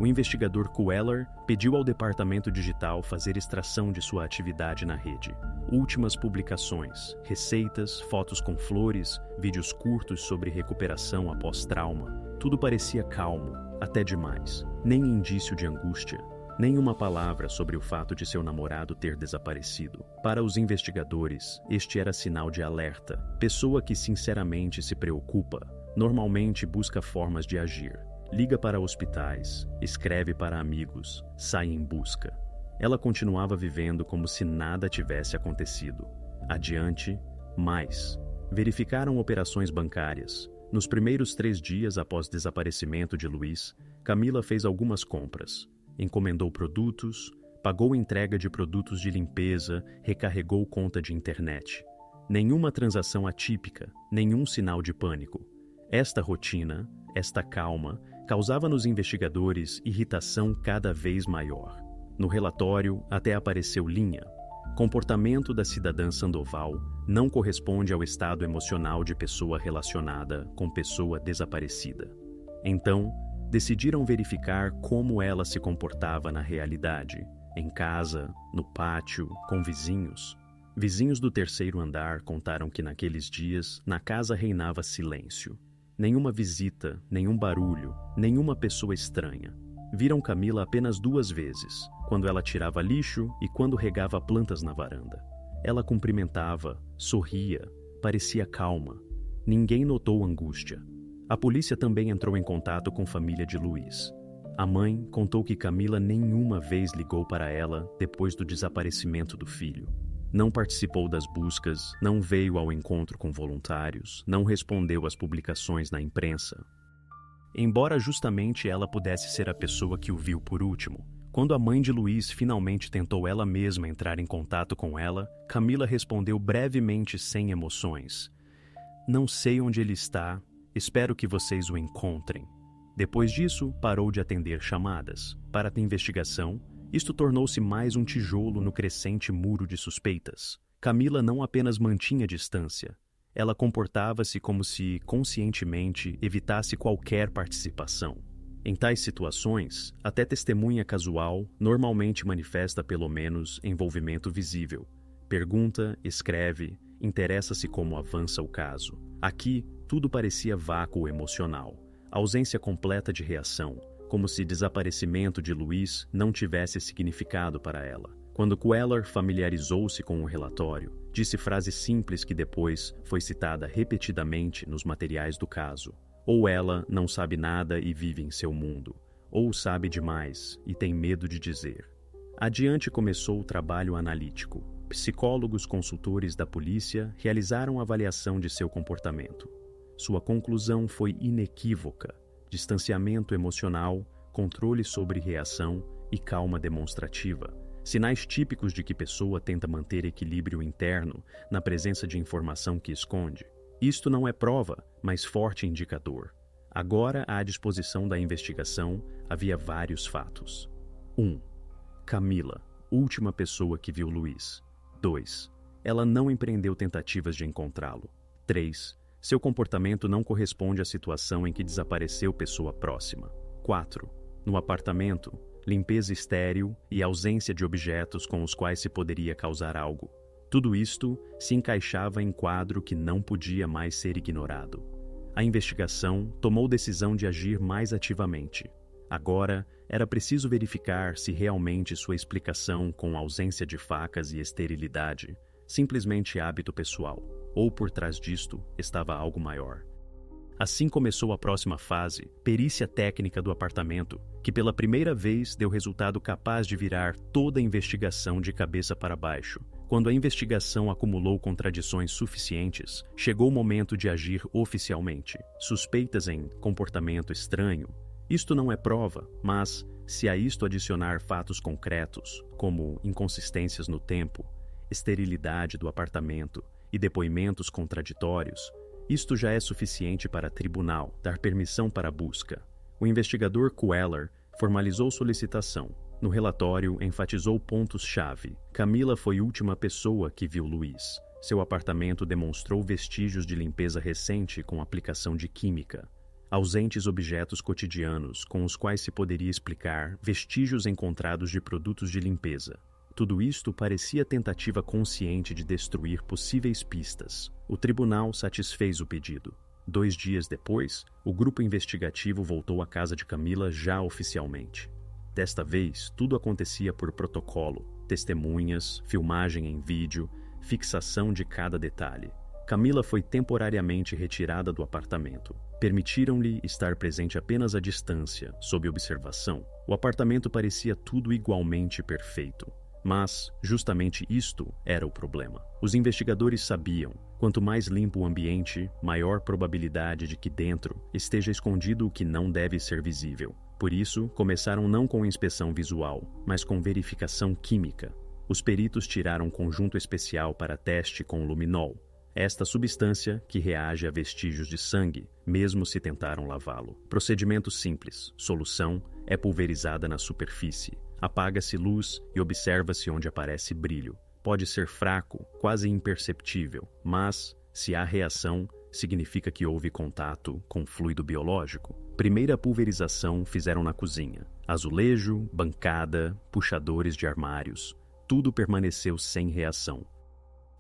O investigador Queller pediu ao departamento digital fazer extração de sua atividade na rede. Últimas publicações, receitas, fotos com flores, vídeos curtos sobre recuperação após trauma. Tudo parecia calmo, até demais. Nem indício de angústia, nem uma palavra sobre o fato de seu namorado ter desaparecido. Para os investigadores, este era sinal de alerta. Pessoa que sinceramente se preocupa, normalmente busca formas de agir. Liga para hospitais, escreve para amigos, sai em busca. Ela continuava vivendo como se nada tivesse acontecido. Adiante, mais. Verificaram operações bancárias. Nos primeiros 3 dias após o desaparecimento de Luiz, Camila fez algumas compras. Encomendou produtos, pagou entrega de produtos de limpeza, recarregou conta de internet. Nenhuma transação atípica, nenhum sinal de pânico. Esta rotina, esta calma, causava nos investigadores irritação cada vez maior. No relatório até apareceu linha: comportamento da cidadã Sandoval não corresponde ao estado emocional de pessoa relacionada com pessoa desaparecida. Então, decidiram verificar como ela se comportava na realidade, em casa, no pátio, com vizinhos. Vizinhos do 3º andar contaram que naqueles dias, na casa reinava silêncio. Nenhuma visita, nenhum barulho, nenhuma pessoa estranha. Viram Camila apenas 2 vezes, quando ela tirava lixo e quando regava plantas na varanda. Ela cumprimentava, sorria, parecia calma. Ninguém notou angústia. A polícia também entrou em contato com a família de Luiz. A mãe contou que Camila nenhuma vez ligou para ela depois do desaparecimento do filho. Não participou das buscas, não veio ao encontro com voluntários, não respondeu às publicações na imprensa. Embora justamente ela pudesse ser a pessoa que o viu por último, quando a mãe de Luiz finalmente tentou ela mesma entrar em contato com ela, Camila respondeu brevemente sem emoções: "Não sei onde ele está, espero que vocês o encontrem." Depois disso, parou de atender chamadas. Para a investigação, isto tornou-se mais um tijolo no crescente muro de suspeitas. Camila não apenas mantinha distância, ela comportava-se como se, conscientemente, evitasse qualquer participação. Em tais situações, até testemunha casual normalmente manifesta pelo menos envolvimento visível. Pergunta, escreve, interessa-se como avança o caso. Aqui, tudo parecia vácuo emocional, ausência completa de reação, como se desaparecimento de Luiz não tivesse significado para ela. Quando Queller familiarizou-se com o relatório, disse frase simples que depois foi citada repetidamente nos materiais do caso: ou ela não sabe nada e vive em seu mundo, ou sabe demais e tem medo de dizer. Adiante começou o trabalho analítico. Psicólogos consultores da polícia realizaram avaliação de seu comportamento. Sua conclusão foi inequívoca: distanciamento emocional, controle sobre reação e calma demonstrativa. Sinais típicos de que pessoa tenta manter equilíbrio interno na presença de informação que esconde. Isto não é prova, mas forte indicador. Agora, à disposição da investigação, havia vários fatos. 1. Camila, última pessoa que viu Luiz. 2. Ela não empreendeu tentativas de encontrá-lo. 3. Seu comportamento não corresponde à situação em que desapareceu pessoa próxima. 4. No apartamento, limpeza estéril e ausência de objetos com os quais se poderia causar algo. Tudo isto se encaixava em quadro que não podia mais ser ignorado. A investigação tomou decisão de agir mais ativamente. Agora, era preciso verificar se realmente sua explicação com ausência de facas e esterilidade, simplesmente hábito pessoal, ou por trás disto estava algo maior. Assim começou a próxima fase, perícia técnica do apartamento, que pela primeira vez deu resultado capaz de virar toda a investigação de cabeça para baixo. Quando a investigação acumulou contradições suficientes, chegou o momento de agir oficialmente. Suspeitas em comportamento estranho, Isto não é prova, mas, se a isto adicionar fatos concretos, como inconsistências no tempo, esterilidade do apartamento e depoimentos contraditórios, isto já é suficiente para tribunal dar permissão para a busca. O investigador Queller formalizou solicitação. No relatório, enfatizou pontos-chave. Camila foi a última pessoa que viu Luiz. Seu apartamento demonstrou vestígios de limpeza recente com aplicação de química. Ausentes objetos cotidianos com os quais se poderia explicar vestígios encontrados de produtos de limpeza. Tudo isto parecia tentativa consciente de destruir possíveis pistas. O tribunal satisfez o pedido. 2 dias depois, o grupo investigativo voltou à casa de Camila já oficialmente. Desta vez, tudo acontecia por protocolo, testemunhas, filmagem em vídeo, fixação de cada detalhe. Camila foi temporariamente retirada do apartamento. Permitiram-lhe estar presente apenas à distância, sob observação. O apartamento parecia tudo igualmente perfeito. Mas, justamente isto era o problema. Os investigadores sabiam, quanto mais limpo o ambiente, maior probabilidade de que dentro esteja escondido o que não deve ser visível. Por isso, começaram não com inspeção visual, mas com verificação química. Os peritos tiraram um conjunto especial para teste com luminol. Esta substância que reage a vestígios de sangue, mesmo se tentaram lavá-lo. Procedimento simples. Solução é pulverizada na superfície. Apaga-se luz e observa-se onde aparece brilho. Pode ser fraco, quase imperceptível, mas, se há reação, significa que houve contato com fluido biológico. Primeira pulverização fizeram na cozinha. Azulejo, bancada, puxadores de armários. Tudo permaneceu sem reação.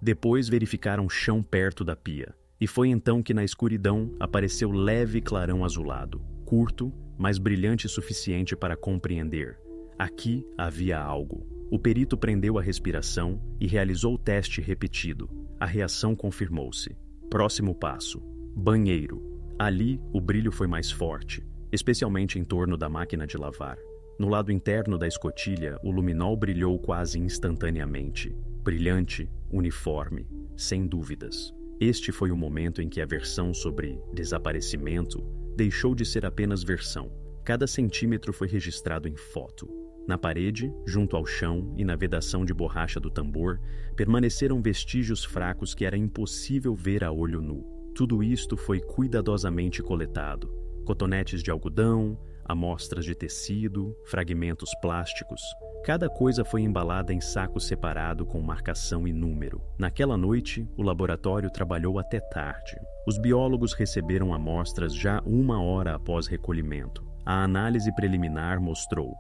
Depois verificaram chão perto da pia, e foi então que na escuridão apareceu leve clarão azulado, curto, mas brilhante o suficiente para compreender. Aqui havia algo. O perito prendeu a respiração e realizou o teste repetido. A reação confirmou-se. Próximo passo: banheiro. Ali, o brilho foi mais forte, especialmente em torno da máquina de lavar. No lado interno da escotilha, o luminol brilhou quase instantaneamente. Brilhante, uniforme, sem dúvidas. Este foi o momento em que a versão sobre desaparecimento deixou de ser apenas versão. Cada centímetro foi registrado em foto. Na parede, junto ao chão e na vedação de borracha do tambor, permaneceram vestígios fracos que era impossível ver a olho nu. Tudo isto foi cuidadosamente coletado. Cotonetes de algodão, amostras de tecido, fragmentos plásticos. Cada coisa foi embalada em saco separado com marcação e número. Naquela noite, o laboratório trabalhou até tarde. Os biólogos receberam amostras já 1 hora após recolhimento. A análise preliminar mostrou: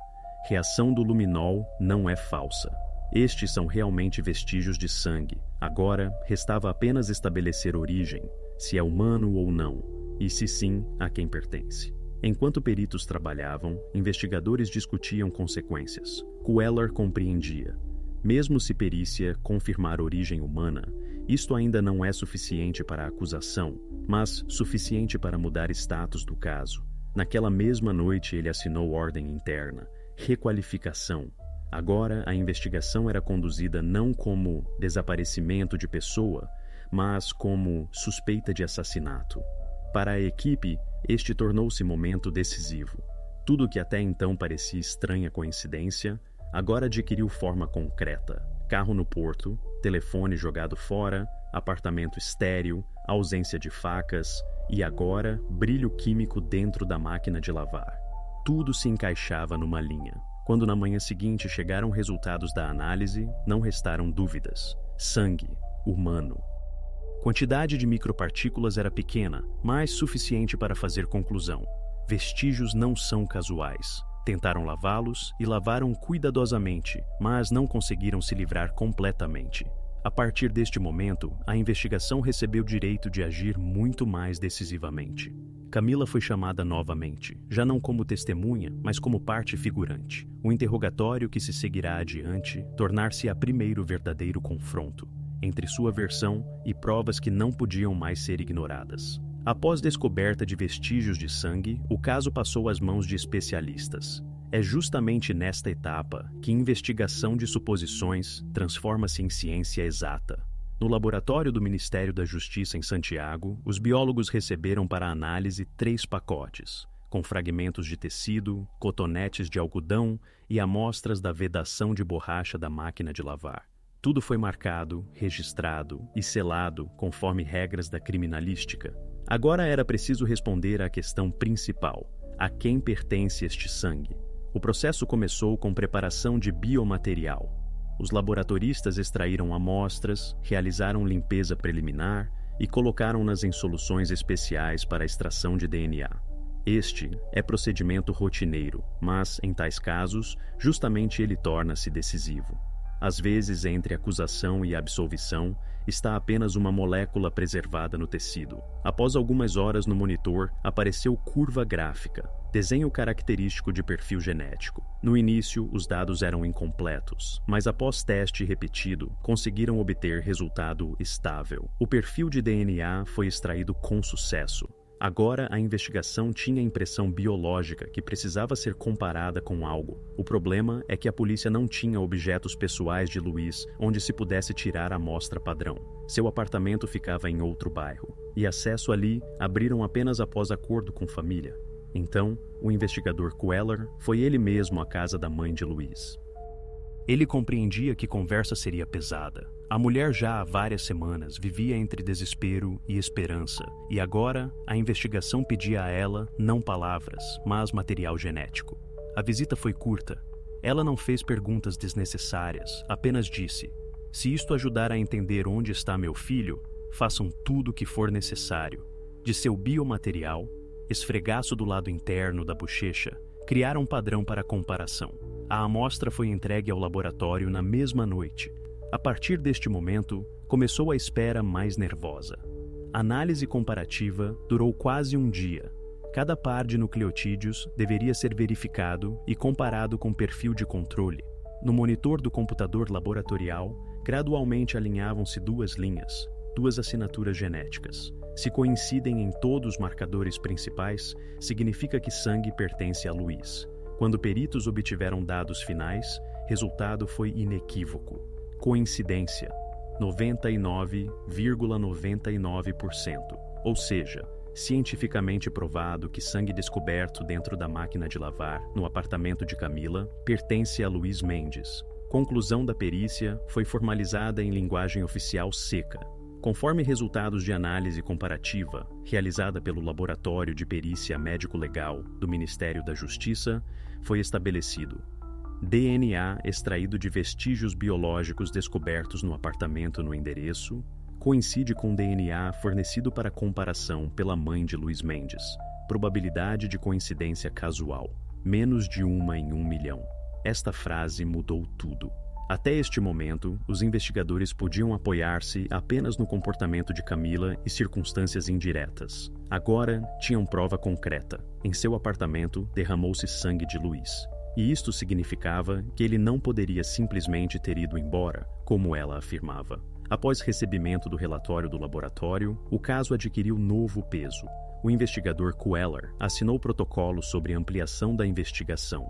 reação do luminol não é falsa. Estes são realmente vestígios de sangue. Agora, restava apenas estabelecer origem, se é humano ou não, e se sim, a quem pertence. Enquanto peritos trabalhavam, investigadores discutiam consequências. Queller compreendia. Mesmo se perícia confirmar origem humana, isto ainda não é suficiente para a acusação, mas suficiente para mudar status do caso. Naquela mesma noite ele assinou ordem interna, requalificação. Agora a investigação era conduzida não como desaparecimento de pessoa, mas como suspeita de assassinato. Para a equipe, este tornou-se momento decisivo. Tudo que até então parecia estranha coincidência, agora adquiriu forma concreta. Carro no porto, telefone jogado fora, apartamento estéril, ausência de facas e agora brilho químico dentro da máquina de lavar. Tudo se encaixava numa linha. Quando na manhã seguinte chegaram resultados da análise, não restaram dúvidas. Sangue, humano. Quantidade de micropartículas era pequena, mas suficiente para fazer conclusão. Vestígios não são casuais. Tentaram lavá-los e lavaram cuidadosamente, mas não conseguiram se livrar completamente. A partir deste momento, a investigação recebeu o direito de agir muito mais decisivamente. Camila foi chamada novamente, já não como testemunha, mas como parte figurante. O interrogatório que se seguirá adiante tornar-se-á primeiro verdadeiro confronto entre sua versão e provas que não podiam mais ser ignoradas. Após descoberta de vestígios de sangue, o caso passou às mãos de especialistas. É justamente nesta etapa que investigação de suposições transforma-se em ciência exata. No laboratório do Ministério da Justiça em Santiago, os biólogos receberam para análise 3 pacotes, com fragmentos de tecido, cotonetes de algodão e amostras da vedação de borracha da máquina de lavar. Tudo foi marcado, registrado e selado conforme regras da criminalística. Agora era preciso responder à questão principal: a quem pertence este sangue? O processo começou com preparação de biomaterial. Os laboratoristas extraíram amostras, realizaram limpeza preliminar e colocaram-nas em soluções especiais para a extração de DNA. Este é procedimento rotineiro, mas, em tais casos, justamente ele torna-se decisivo. Às vezes, entre acusação e absolvição, está apenas uma molécula preservada no tecido. Após algumas horas no monitor, apareceu curva gráfica, desenho característico de perfil genético. No início, os dados eram incompletos, mas após teste repetido, conseguiram obter resultado estável. O perfil de DNA foi extraído com sucesso. Agora a investigação tinha impressão biológica que precisava ser comparada com algo. O problema é que a polícia não tinha objetos pessoais de Luiz onde se pudesse tirar a amostra padrão. Seu apartamento ficava em outro bairro, e acesso ali abriram apenas após acordo com família. Então, o investigador Queller foi ele mesmo à casa da mãe de Luiz. Ele compreendia que conversa seria pesada. A mulher já há várias semanas vivia entre desespero e esperança, e agora a investigação pedia a ela não palavras, mas material genético. A visita foi curta. Ela não fez perguntas desnecessárias, apenas disse: "Se isto ajudar a entender onde está meu filho, façam tudo o que for necessário." De seu biomaterial, esfregaço do lado interno da bochecha, criaram um padrão para comparação. A amostra foi entregue ao laboratório na mesma noite. A partir deste momento, começou a espera mais nervosa. A análise comparativa durou quase um dia. Cada par de nucleotídeos deveria ser verificado e comparado com perfil de controle. No monitor do computador laboratorial, gradualmente alinhavam-se duas linhas, duas assinaturas genéticas. Se coincidem em todos os marcadores principais, significa que sangue pertence a Luiz. Quando peritos obtiveram dados finais, resultado foi inequívoco. Coincidência: 99,99%. Ou seja, cientificamente provado que sangue descoberto dentro da máquina de lavar, no apartamento de Camila, pertence a Luiz Mendes. Conclusão da perícia foi formalizada em linguagem oficial seca. Conforme resultados de análise comparativa, realizada pelo Laboratório de Perícia Médico-Legal do Ministério da Justiça, foi estabelecido: DNA extraído de vestígios biológicos descobertos no apartamento no endereço coincide com DNA fornecido para comparação pela mãe de Luiz Mendes. Probabilidade de coincidência casual: menos de 1 em 1 milhão. Esta frase mudou tudo. Até este momento, os investigadores podiam apoiar-se apenas no comportamento de Camila e circunstâncias indiretas. Agora, tinham prova concreta. Em seu apartamento, derramou-se sangue de Luiz. E isto significava que ele não poderia simplesmente ter ido embora, como ela afirmava. Após recebimento do relatório do laboratório, o caso adquiriu novo peso. O investigador Queller assinou protocolo sobre ampliação da investigação.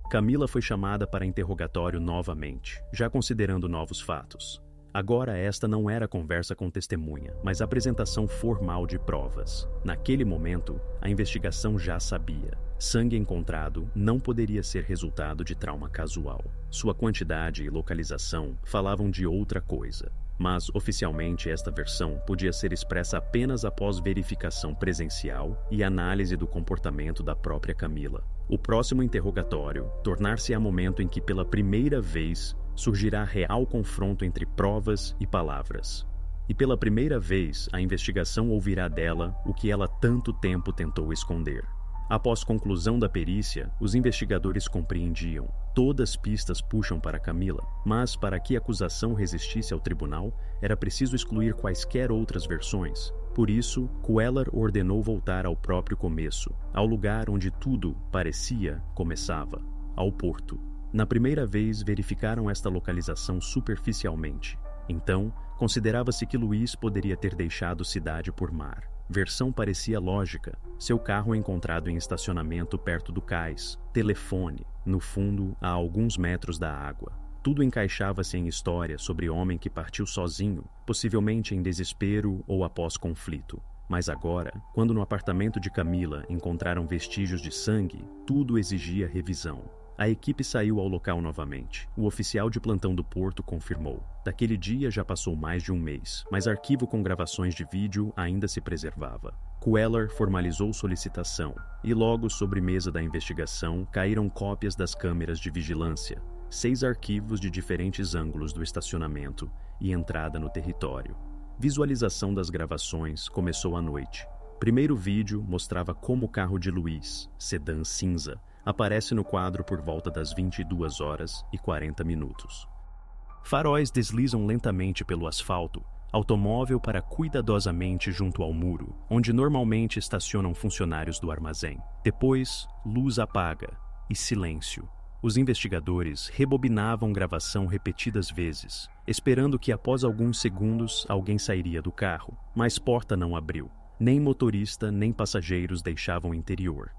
Camila foi chamada para interrogatório novamente, já considerando novos fatos. Agora esta não era conversa com testemunha, mas apresentação formal de provas. Naquele momento, a investigação já sabia. Sangue encontrado não poderia ser resultado de trauma casual. Sua quantidade e localização falavam de outra coisa. Mas, oficialmente, esta versão podia ser expressa apenas após verificação presencial e análise do comportamento da própria Camila. O próximo interrogatório tornar-se-á momento em que, pela primeira vez, surgirá real confronto entre provas e palavras. E pela primeira vez, a investigação ouvirá dela o que ela tanto tempo tentou esconder. Após conclusão da perícia, os investigadores compreendiam. Todas as pistas puxam para Camila, mas para que a acusação resistisse ao tribunal, era preciso excluir quaisquer outras versões. Por isso, Queller ordenou voltar ao próprio começo, ao lugar onde tudo, parecia, começava, ao porto. Na primeira vez, verificaram esta localização superficialmente. Então, considerava-se que Luiz poderia ter deixado cidade por mar. Versão parecia lógica. Seu carro encontrado em estacionamento perto do cais. Telefone, no fundo, a alguns metros da água. Tudo encaixava-se em história sobre homem que partiu sozinho, possivelmente em desespero ou após conflito. Mas agora, quando no apartamento de Camila encontraram vestígios de sangue, tudo exigia revisão. A equipe saiu ao local novamente. O oficial de plantão do porto confirmou. Daquele dia já passou mais de um mês, mas arquivo com gravações de vídeo ainda se preservava. Queller formalizou solicitação, e logo sobre mesa da investigação caíram cópias das câmeras de vigilância, 6 arquivos de diferentes ângulos do estacionamento e entrada no território. Visualização das gravações começou à noite. Primeiro vídeo mostrava como o carro de Luiz, sedã cinza, aparece no quadro por volta das 22h40. Faróis deslizam lentamente pelo asfalto, automóvel para cuidadosamente junto ao muro, onde normalmente estacionam funcionários do armazém. Depois, luz apaga e silêncio. Os investigadores rebobinavam gravação repetidas vezes, esperando que após alguns segundos alguém sairia do carro, mas porta não abriu. Nem motorista nem passageiros deixavam o interior.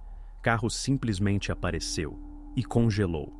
Carro simplesmente apareceu e congelou.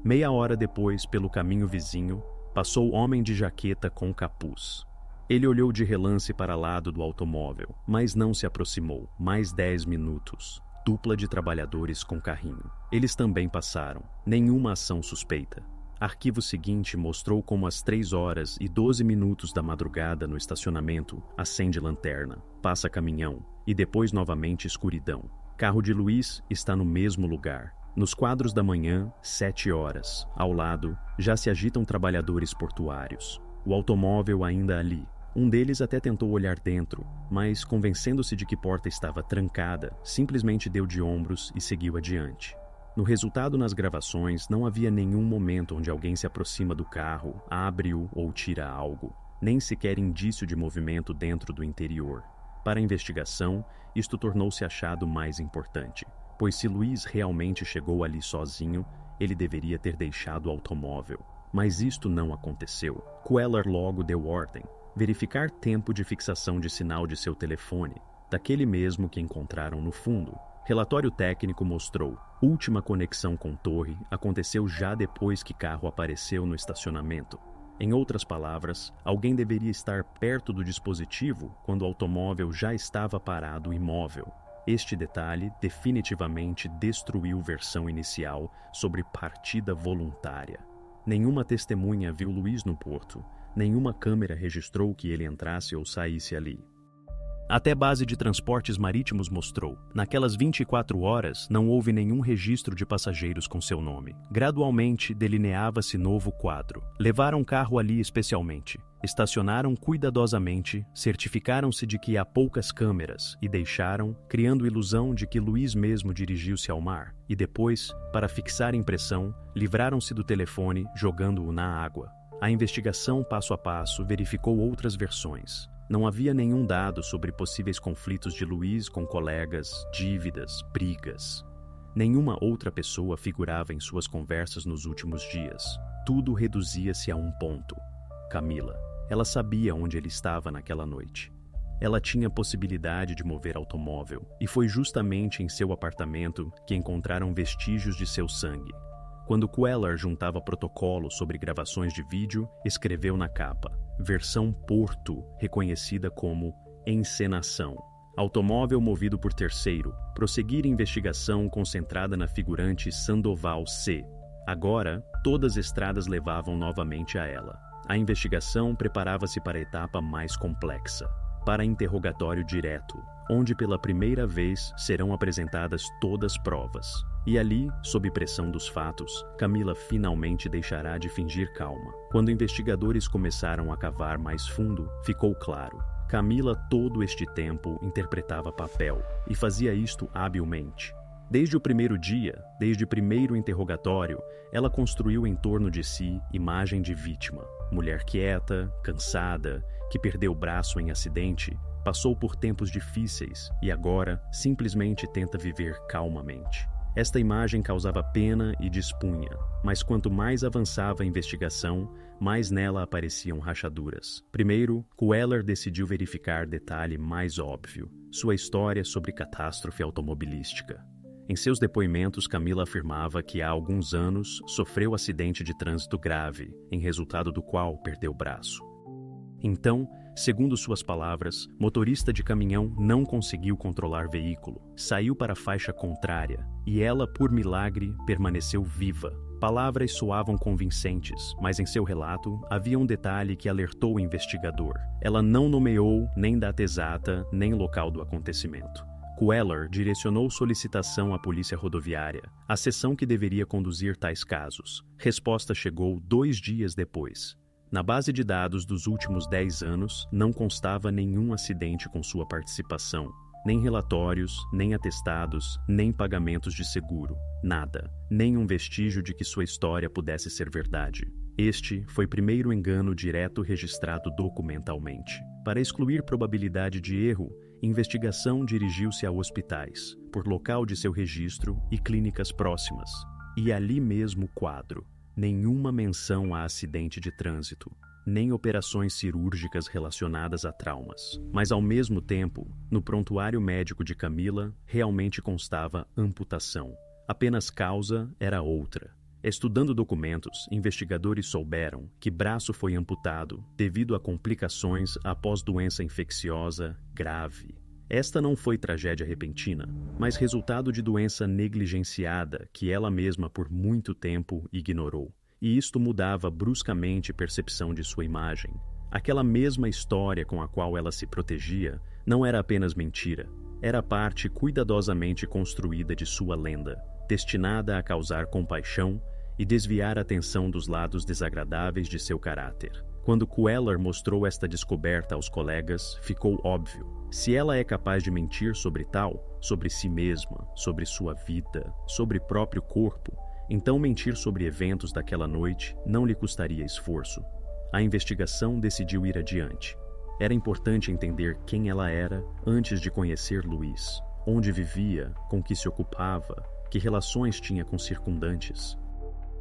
Meia hora depois, pelo caminho vizinho, passou homem de jaqueta com capuz. Ele olhou de relance para lado do automóvel, mas não se aproximou. Mais 10 minutos. Dupla de trabalhadores com carrinho. Eles também passaram. Nenhuma ação suspeita. Arquivo seguinte mostrou como às 3h12 da madrugada no estacionamento acende lanterna, passa caminhão e depois novamente escuridão. Carro de Luiz está no mesmo lugar. Nos quadros da manhã, 7h. Ao lado, já se agitam trabalhadores portuários. O automóvel ainda ali. Um deles até tentou olhar dentro, mas, convencendo-se de que porta estava trancada, simplesmente deu de ombros e seguiu adiante. No resultado nas gravações, não havia nenhum momento onde alguém se aproxima do carro, abre-o ou tira algo. Nem sequer indício de movimento dentro do interior. Para a investigação, isto tornou-se achado mais importante, pois se Luiz realmente chegou ali sozinho, ele deveria ter deixado o automóvel. Mas isto não aconteceu. Queller logo deu ordem: verificar tempo de fixação de sinal de seu telefone, daquele mesmo que encontraram no fundo. Relatório técnico mostrou: última conexão com torre aconteceu já depois que carro apareceu no estacionamento. Em outras palavras, alguém deveria estar perto do dispositivo quando o automóvel já estava parado imóvel. Este detalhe definitivamente destruiu versão inicial sobre partida voluntária. Nenhuma testemunha viu Luiz no porto, nenhuma câmera registrou que ele entrasse ou saísse ali. Até base de transportes marítimos mostrou. Naquelas 24 horas, não houve nenhum registro de passageiros com seu nome. Gradualmente, delineava-se novo quadro. Levaram carro ali especialmente. Estacionaram cuidadosamente, certificaram-se de que há poucas câmeras e deixaram, criando ilusão de que Luiz mesmo dirigiu-se ao mar. E depois, para fixar impressão, livraram-se do telefone, jogando-o na água. A investigação, passo a passo, verificou outras versões. Não havia nenhum dado sobre possíveis conflitos de Luiz com colegas, dívidas, brigas. Nenhuma outra pessoa figurava em suas conversas nos últimos dias. Tudo reduzia-se a um ponto: Camila. Ela sabia onde ele estava naquela noite. Ela tinha possibilidade de mover automóvel, e foi justamente em seu apartamento que encontraram vestígios de seu sangue. Quando Queller juntava protocolo sobre gravações de vídeo, escreveu na capa: versão Porto, reconhecida como encenação. Automóvel movido por terceiro. Prosseguir investigação concentrada na figurante Sandoval C. Agora, todas as estradas levavam novamente a ela. A investigação preparava-se para a etapa mais complexa, para interrogatório direto, onde pela primeira vez serão apresentadas todas as provas. E ali, sob pressão dos fatos, Camila finalmente deixará de fingir calma. Quando investigadores começaram a cavar mais fundo, ficou claro: Camila todo este tempo interpretava papel, e fazia isto habilmente. Desde o primeiro dia, desde o primeiro interrogatório, ela construiu em torno de si imagem de vítima. Mulher quieta, cansada, que perdeu o braço em acidente, passou por tempos difíceis e agora simplesmente tenta viver calmamente. Esta imagem causava pena e dispunha, mas quanto mais avançava a investigação, mais nela apareciam rachaduras. Primeiro, Queller decidiu verificar detalhe mais óbvio: sua história sobre catástrofe automobilística. Em seus depoimentos, Camila afirmava que há alguns anos sofreu acidente de trânsito grave, em resultado do qual perdeu o braço. Então, segundo suas palavras, motorista de caminhão não conseguiu controlar veículo, saiu para a faixa contrária e ela, por milagre, permaneceu viva. Palavras soavam convincentes, mas em seu relato havia um detalhe que alertou o investigador. Ela não nomeou nem data exata, nem local do acontecimento. Queller direcionou solicitação à polícia rodoviária, a seção que deveria conduzir tais casos. Resposta chegou 2 dias depois. Na base de dados dos últimos 10 anos, não constava nenhum acidente com sua participação. Nem relatórios, nem atestados, nem pagamentos de seguro. Nada. Nenhum vestígio de que sua história pudesse ser verdade. Este foi o primeiro engano direto registrado documentalmente. Para excluir probabilidade de erro, a investigação dirigiu-se a hospitais, por local de seu registro e clínicas próximas. E ali mesmo o quadro. Nenhuma menção a acidente de trânsito, nem operações cirúrgicas relacionadas a traumas. Mas, ao mesmo tempo, no prontuário médico de Camila, realmente constava amputação. Apenas causa era outra. Estudando documentos, investigadores souberam que braço foi amputado devido a complicações após doença infecciosa grave. Esta não foi tragédia repentina, mas resultado de doença negligenciada que ela mesma por muito tempo ignorou. E isto mudava bruscamente a percepção de sua imagem. Aquela mesma história com a qual ela se protegia não era apenas mentira, era parte cuidadosamente construída de sua lenda, destinada a causar compaixão e desviar a atenção dos lados desagradáveis de seu caráter. Quando Queller mostrou esta descoberta aos colegas, ficou óbvio. Se ela é capaz de mentir sobre tal, sobre si mesma, sobre sua vida, sobre próprio corpo, então mentir sobre eventos daquela noite não lhe custaria esforço. A investigação decidiu ir adiante. Era importante entender quem ela era antes de conhecer Luiz, onde vivia, com que se ocupava, que relações tinha com circundantes.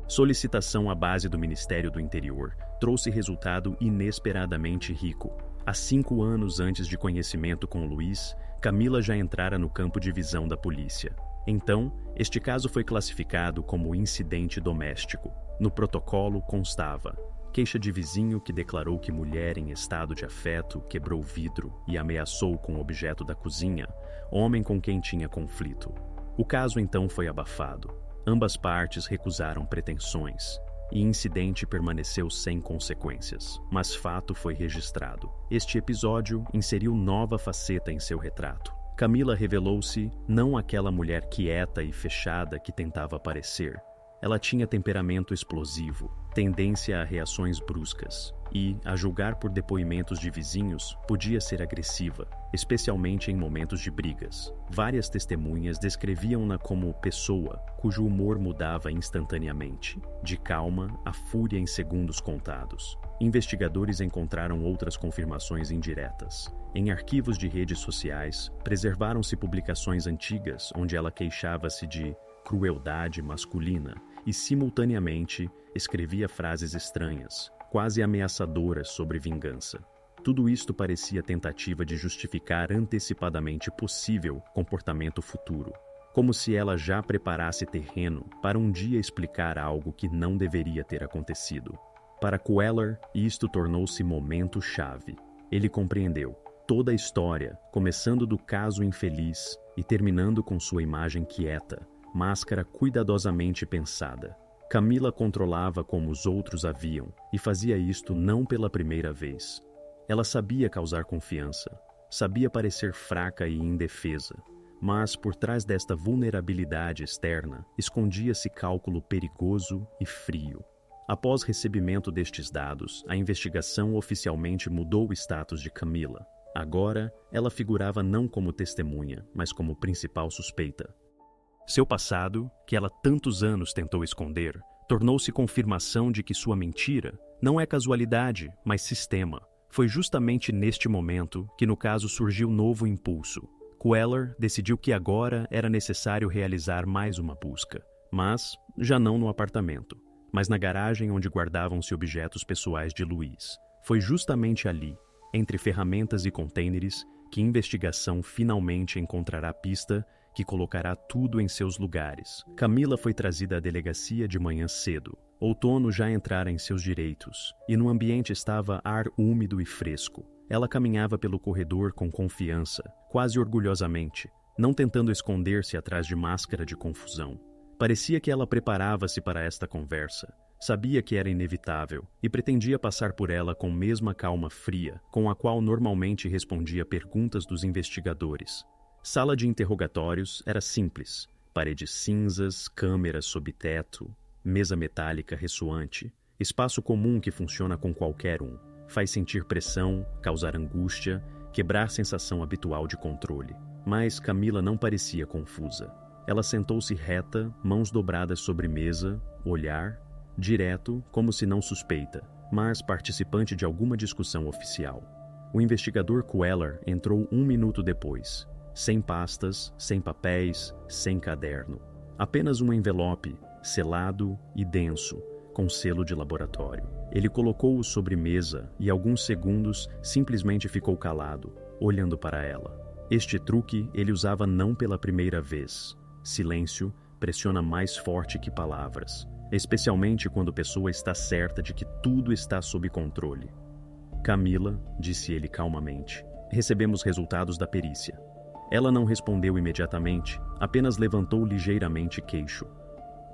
Solicitação à base do Ministério do Interior trouxe resultado inesperadamente rico. Há 5 anos antes de conhecimento com Luiz, Camila já entrara no campo de visão da polícia. Então, este caso foi classificado como incidente doméstico. No protocolo constava: queixa de vizinho que declarou que mulher em estado de afeto quebrou vidro e ameaçou com o objeto da cozinha, homem com quem tinha conflito. O caso então foi abafado. Ambas partes recusaram pretensões. E incidente permaneceu sem consequências, mas fato foi registrado. Este episódio inseriu nova faceta em seu retrato. Camila revelou-se não aquela mulher quieta e fechada que tentava parecer. Ela tinha temperamento explosivo, tendência a reações bruscas e, a julgar por depoimentos de vizinhos, podia ser agressiva, especialmente em momentos de brigas. Várias testemunhas descreviam-na como pessoa cujo humor mudava instantaneamente, de calma a fúria em segundos contados. Investigadores encontraram outras confirmações indiretas. Em arquivos de redes sociais, preservaram-se publicações antigas onde ela queixava-se de crueldade masculina e, simultaneamente, escrevia frases estranhas, quase ameaçadoras sobre vingança. Tudo isto parecia tentativa de justificar antecipadamente possível comportamento futuro, como se ela já preparasse terreno para um dia explicar algo que não deveria ter acontecido. Para Queller, isto tornou-se momento-chave. Ele compreendeu toda a história, começando do caso infeliz e terminando com sua imagem quieta, máscara cuidadosamente pensada. Camila controlava como os outros a viam e fazia isto não pela primeira vez. Ela sabia causar confiança, sabia parecer fraca e indefesa, mas por trás desta vulnerabilidade externa escondia-se cálculo perigoso e frio. Após recebimento destes dados, a investigação oficialmente mudou o status de Camila. Agora, ela figurava não como testemunha, mas como principal suspeita. Seu passado, que ela tantos anos tentou esconder, tornou-se confirmação de que sua mentira não é casualidade, mas sistema. Foi justamente neste momento que no caso surgiu novo impulso. Queller decidiu que agora era necessário realizar mais uma busca, mas já não no apartamento, mas na garagem onde guardavam-se objetos pessoais de Luiz. Foi justamente ali, entre ferramentas e contêineres, que a investigação finalmente encontrará a pista que colocará tudo em seus lugares. Camila foi trazida à delegacia de manhã cedo. Outono já entrara em seus direitos, e no ambiente estava ar úmido e fresco. Ela caminhava pelo corredor com confiança, quase orgulhosamente, não tentando esconder-se atrás de máscara de confusão. Parecia que ela preparava-se para esta conversa. Sabia que era inevitável e pretendia passar por ela com a mesma calma fria com a qual normalmente respondia perguntas dos investigadores. Sala de interrogatórios era simples. Paredes cinzas, câmeras sob teto, mesa metálica ressoante, espaço comum que funciona com qualquer um. Faz sentir pressão, causar angústia, quebrar sensação habitual de controle. Mas Camila não parecia confusa. Ela sentou-se reta, mãos dobradas sobre mesa, olhar direto, como se não suspeita, mas participante de alguma discussão oficial. O investigador Queller entrou 1 minuto depois, sem pastas, sem papéis, sem caderno. Apenas um envelope, selado e denso, com selo de laboratório. Ele colocou-o sobre mesa e, alguns segundos, simplesmente ficou calado, olhando para ela. Este truque ele usava não pela primeira vez. Silêncio pressiona mais forte que palavras, especialmente quando a pessoa está certa de que tudo está sob controle. Camila, disse ele calmamente, recebemos resultados da perícia. Ela não respondeu imediatamente, apenas levantou ligeiramente queixo.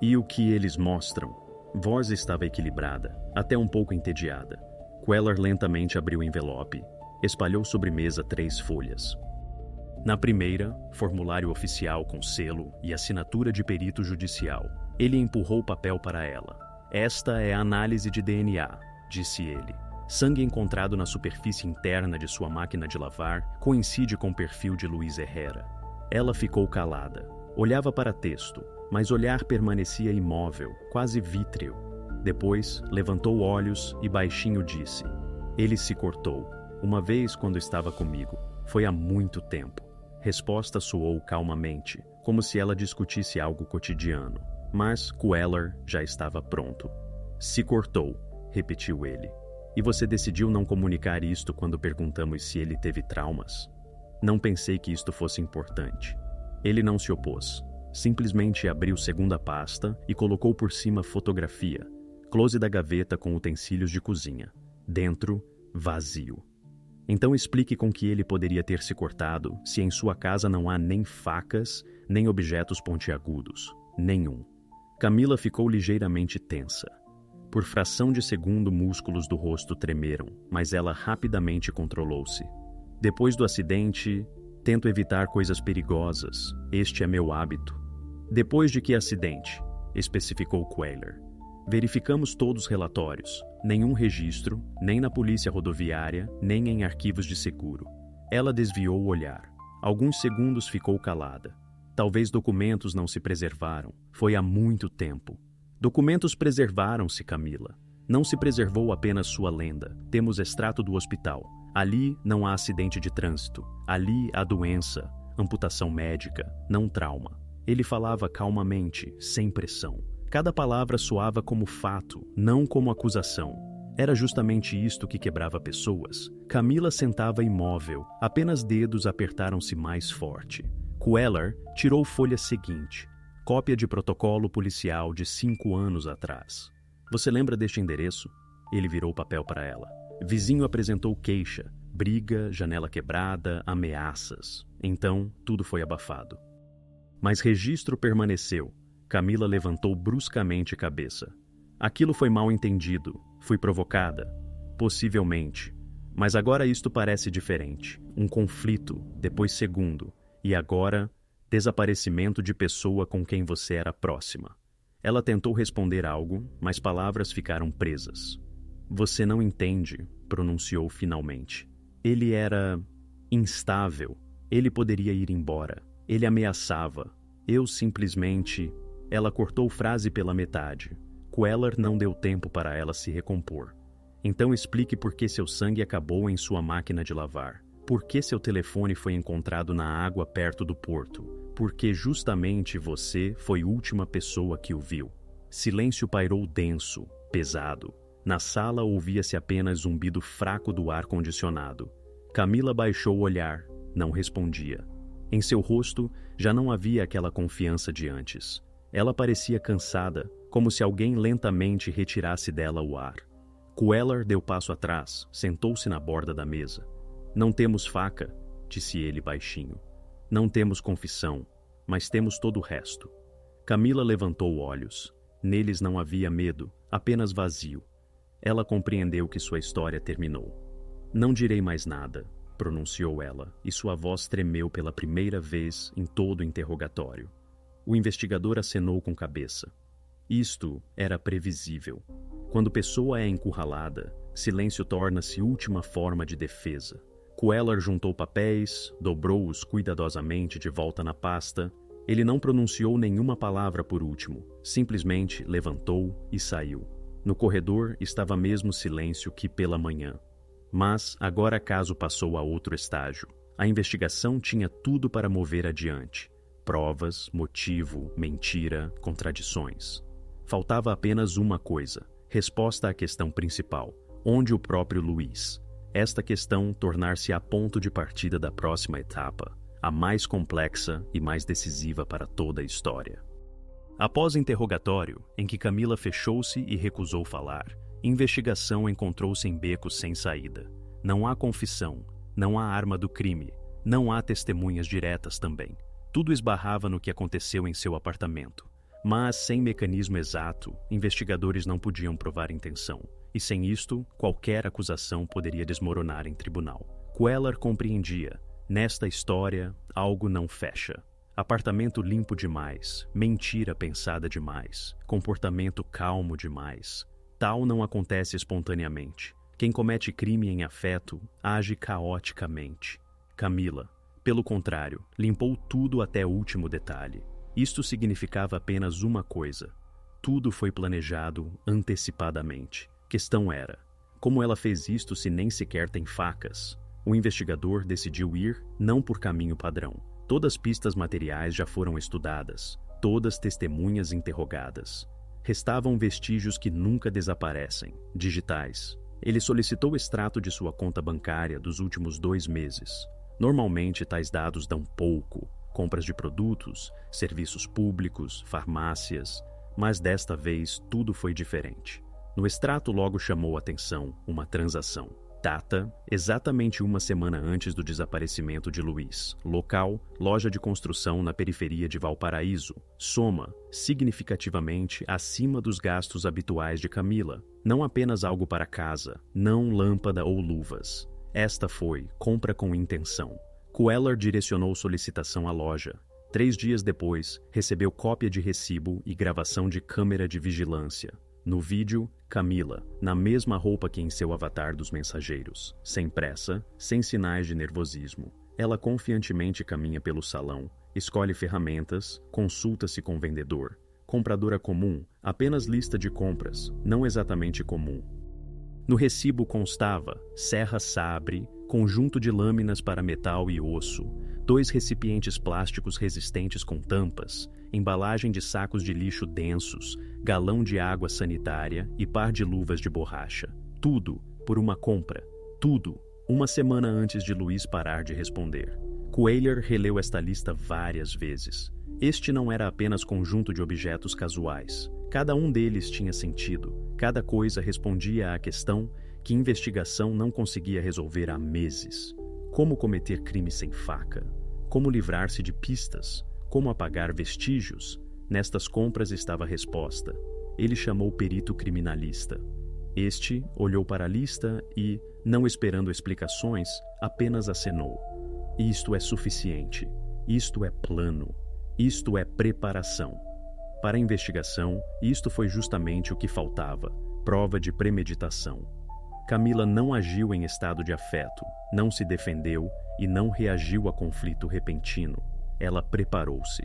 E o que eles mostram? Voz estava equilibrada, até um pouco entediada. Queller lentamente abriu o envelope, espalhou sobre mesa 3 folhas. Na primeira, formulário oficial com selo e assinatura de perito judicial. Ele empurrou o papel para ela. Esta é a análise de DNA, disse ele. Sangue encontrado na superfície interna de sua máquina de lavar coincide com o perfil de Luiz Herrera. Ela ficou calada. Olhava para texto, mas o olhar permanecia imóvel, quase vítreo. Depois, levantou olhos e baixinho disse: ele se cortou, uma vez quando estava comigo. Foi há muito tempo. Resposta soou calmamente, como se ela discutisse algo cotidiano. Mas Queller já estava pronto. Se cortou, repetiu ele. E você decidiu não comunicar isto quando perguntamos se ele teve traumas? Não pensei que isto fosse importante. Ele não se opôs. Simplesmente abriu segunda pasta e colocou por cima fotografia. Close da gaveta com utensílios de cozinha. Dentro, vazio. Então explique com que ele poderia ter se cortado se em sua casa não há nem facas, nem objetos pontiagudos. Nenhum. Camila ficou ligeiramente tensa. Por fração de segundo, músculos do rosto tremeram, mas ela rapidamente controlou-se. Depois do acidente, tento evitar coisas perigosas. Este é meu hábito. Depois de que acidente? Especificou Queller. Verificamos todos os relatórios. Nenhum registro, nem na polícia rodoviária, nem em arquivos de seguro. Ela desviou o olhar. Alguns segundos ficou calada. Talvez documentos não se preservaram. Foi há muito tempo. Documentos preservaram-se, Camila. Não se preservou apenas sua lenda. Temos extrato do hospital. Ali não há acidente de trânsito. Ali há doença, amputação médica, não trauma. Ele falava calmamente, sem pressão. Cada palavra soava como fato, não como acusação. Era justamente isto que quebrava pessoas. Camila sentava imóvel. Apenas dedos apertaram-se mais forte. Queller tirou folha seguinte. Cópia de protocolo policial de 5 anos atrás. Você lembra deste endereço? Ele virou o papel para ela. Vizinho apresentou queixa, briga, janela quebrada, ameaças. Então, tudo foi abafado. Mas registro permaneceu. Camila levantou bruscamente a cabeça. Aquilo foi mal entendido. Fui provocada. Possivelmente. Mas agora isto parece diferente. Um conflito, depois segundo. E agora, desaparecimento de pessoa com quem você era próxima. Ela tentou responder algo, mas palavras ficaram presas. Você não entende, pronunciou finalmente. Ele era instável. Ele poderia ir embora. Ele ameaçava. Eu simplesmente... Ela cortou a frase pela metade. Queller não deu tempo para ela se recompor. Então explique por que seu sangue acabou em sua máquina de lavar. Por que seu telefone foi encontrado na água perto do porto? Porque justamente você foi a última pessoa que o viu. Silêncio pairou denso, pesado. Na sala ouvia-se apenas zumbido fraco do ar-condicionado. Camila baixou o olhar, não respondia. Em seu rosto já não havia aquela confiança de antes. Ela parecia cansada, como se alguém lentamente retirasse dela o ar. Queller deu passo atrás, sentou-se na borda da mesa. Não temos faca, disse ele baixinho. Não temos confissão, mas temos todo o resto. Camila levantou olhos. Neles não havia medo, apenas vazio. Ela compreendeu que sua história terminou. Não direi mais nada, pronunciou ela, e sua voz tremeu pela primeira vez em todo o interrogatório. O investigador acenou com cabeça. Isto era previsível. Quando pessoa é encurralada, silêncio torna-se última forma de defesa. Queller juntou papéis, dobrou-os cuidadosamente de volta na pasta. Ele não pronunciou nenhuma palavra por último, simplesmente levantou e saiu. No corredor estava mesmo silêncio que pela manhã. Mas agora o caso passou a outro estágio. A investigação tinha tudo para mover adiante. Provas, motivo, mentira, contradições. Faltava apenas uma coisa: resposta à questão principal. Onde o próprio Luiz? Esta questão tornar-se a ponto de partida da próxima etapa, a mais complexa e mais decisiva para toda a história. Após interrogatório, em que Camila fechou-se e recusou falar, investigação encontrou-se em becos sem saída. Não há confissão, não há arma do crime, não há testemunhas diretas também. Tudo esbarrava no que aconteceu em seu apartamento. Mas, sem mecanismo exato, investigadores não podiam provar intenção. E sem isto, qualquer acusação poderia desmoronar em tribunal. Queller compreendia. Nesta história, algo não fecha. Apartamento limpo demais, mentira pensada demais, comportamento calmo demais. Tal não acontece espontaneamente. Quem comete crime em afeto, age caoticamente. Camila, pelo contrário, limpou tudo até o último detalhe. Isto significava apenas uma coisa. Tudo foi planejado antecipadamente. Questão era, como ela fez isto se nem sequer tem facas? O investigador decidiu ir não por caminho padrão. Todas as pistas materiais já foram estudadas, todas testemunhas interrogadas. Restavam vestígios que nunca desaparecem, digitais. Ele solicitou o extrato de sua conta bancária dos últimos 2 meses. Normalmente, tais dados dão pouco. Compras de produtos, serviços públicos, farmácias. Mas desta vez, tudo foi diferente. No extrato logo chamou a atenção uma transação. Data, exatamente 1 semana antes do desaparecimento de Luiz. Local, loja de construção na periferia de Valparaíso. Soma, significativamente acima dos gastos habituais de Camila. Não apenas algo para casa, não lâmpada ou luvas. Esta foi compra com intenção. Queller direcionou solicitação à loja. 3 dias depois, recebeu cópia de recibo e gravação de câmera de vigilância. No vídeo, Camila, na mesma roupa que em seu avatar dos mensageiros, sem pressa, sem sinais de nervosismo. Ela confiantemente caminha pelo salão, escolhe ferramentas, consulta-se com o vendedor. Compradora comum, apenas lista de compras, não exatamente comum. No recibo constava serra sabre, conjunto de lâminas para metal e osso, 2 recipientes plásticos resistentes com tampas, embalagem de sacos de lixo densos, galão de água sanitária e par de luvas de borracha. Tudo por uma compra. Tudo, 1 semana antes de Luiz parar de responder. Queller releu esta lista várias vezes. Este não era apenas conjunto de objetos casuais. Cada um deles tinha sentido. Cada coisa respondia à questão que investigação não conseguia resolver há meses. Como cometer crime sem faca? Como livrar-se de pistas? Como apagar vestígios? Nestas compras estava a resposta. Ele chamou o perito criminalista. Este olhou para a lista e, não esperando explicações, apenas acenou. Isto é suficiente. Isto é plano. Isto é preparação. Para a investigação, isto foi justamente o que faltava, prova de premeditação. Camila não agiu em estado de afeto, não se defendeu e não reagiu a conflito repentino. Ela preparou-se,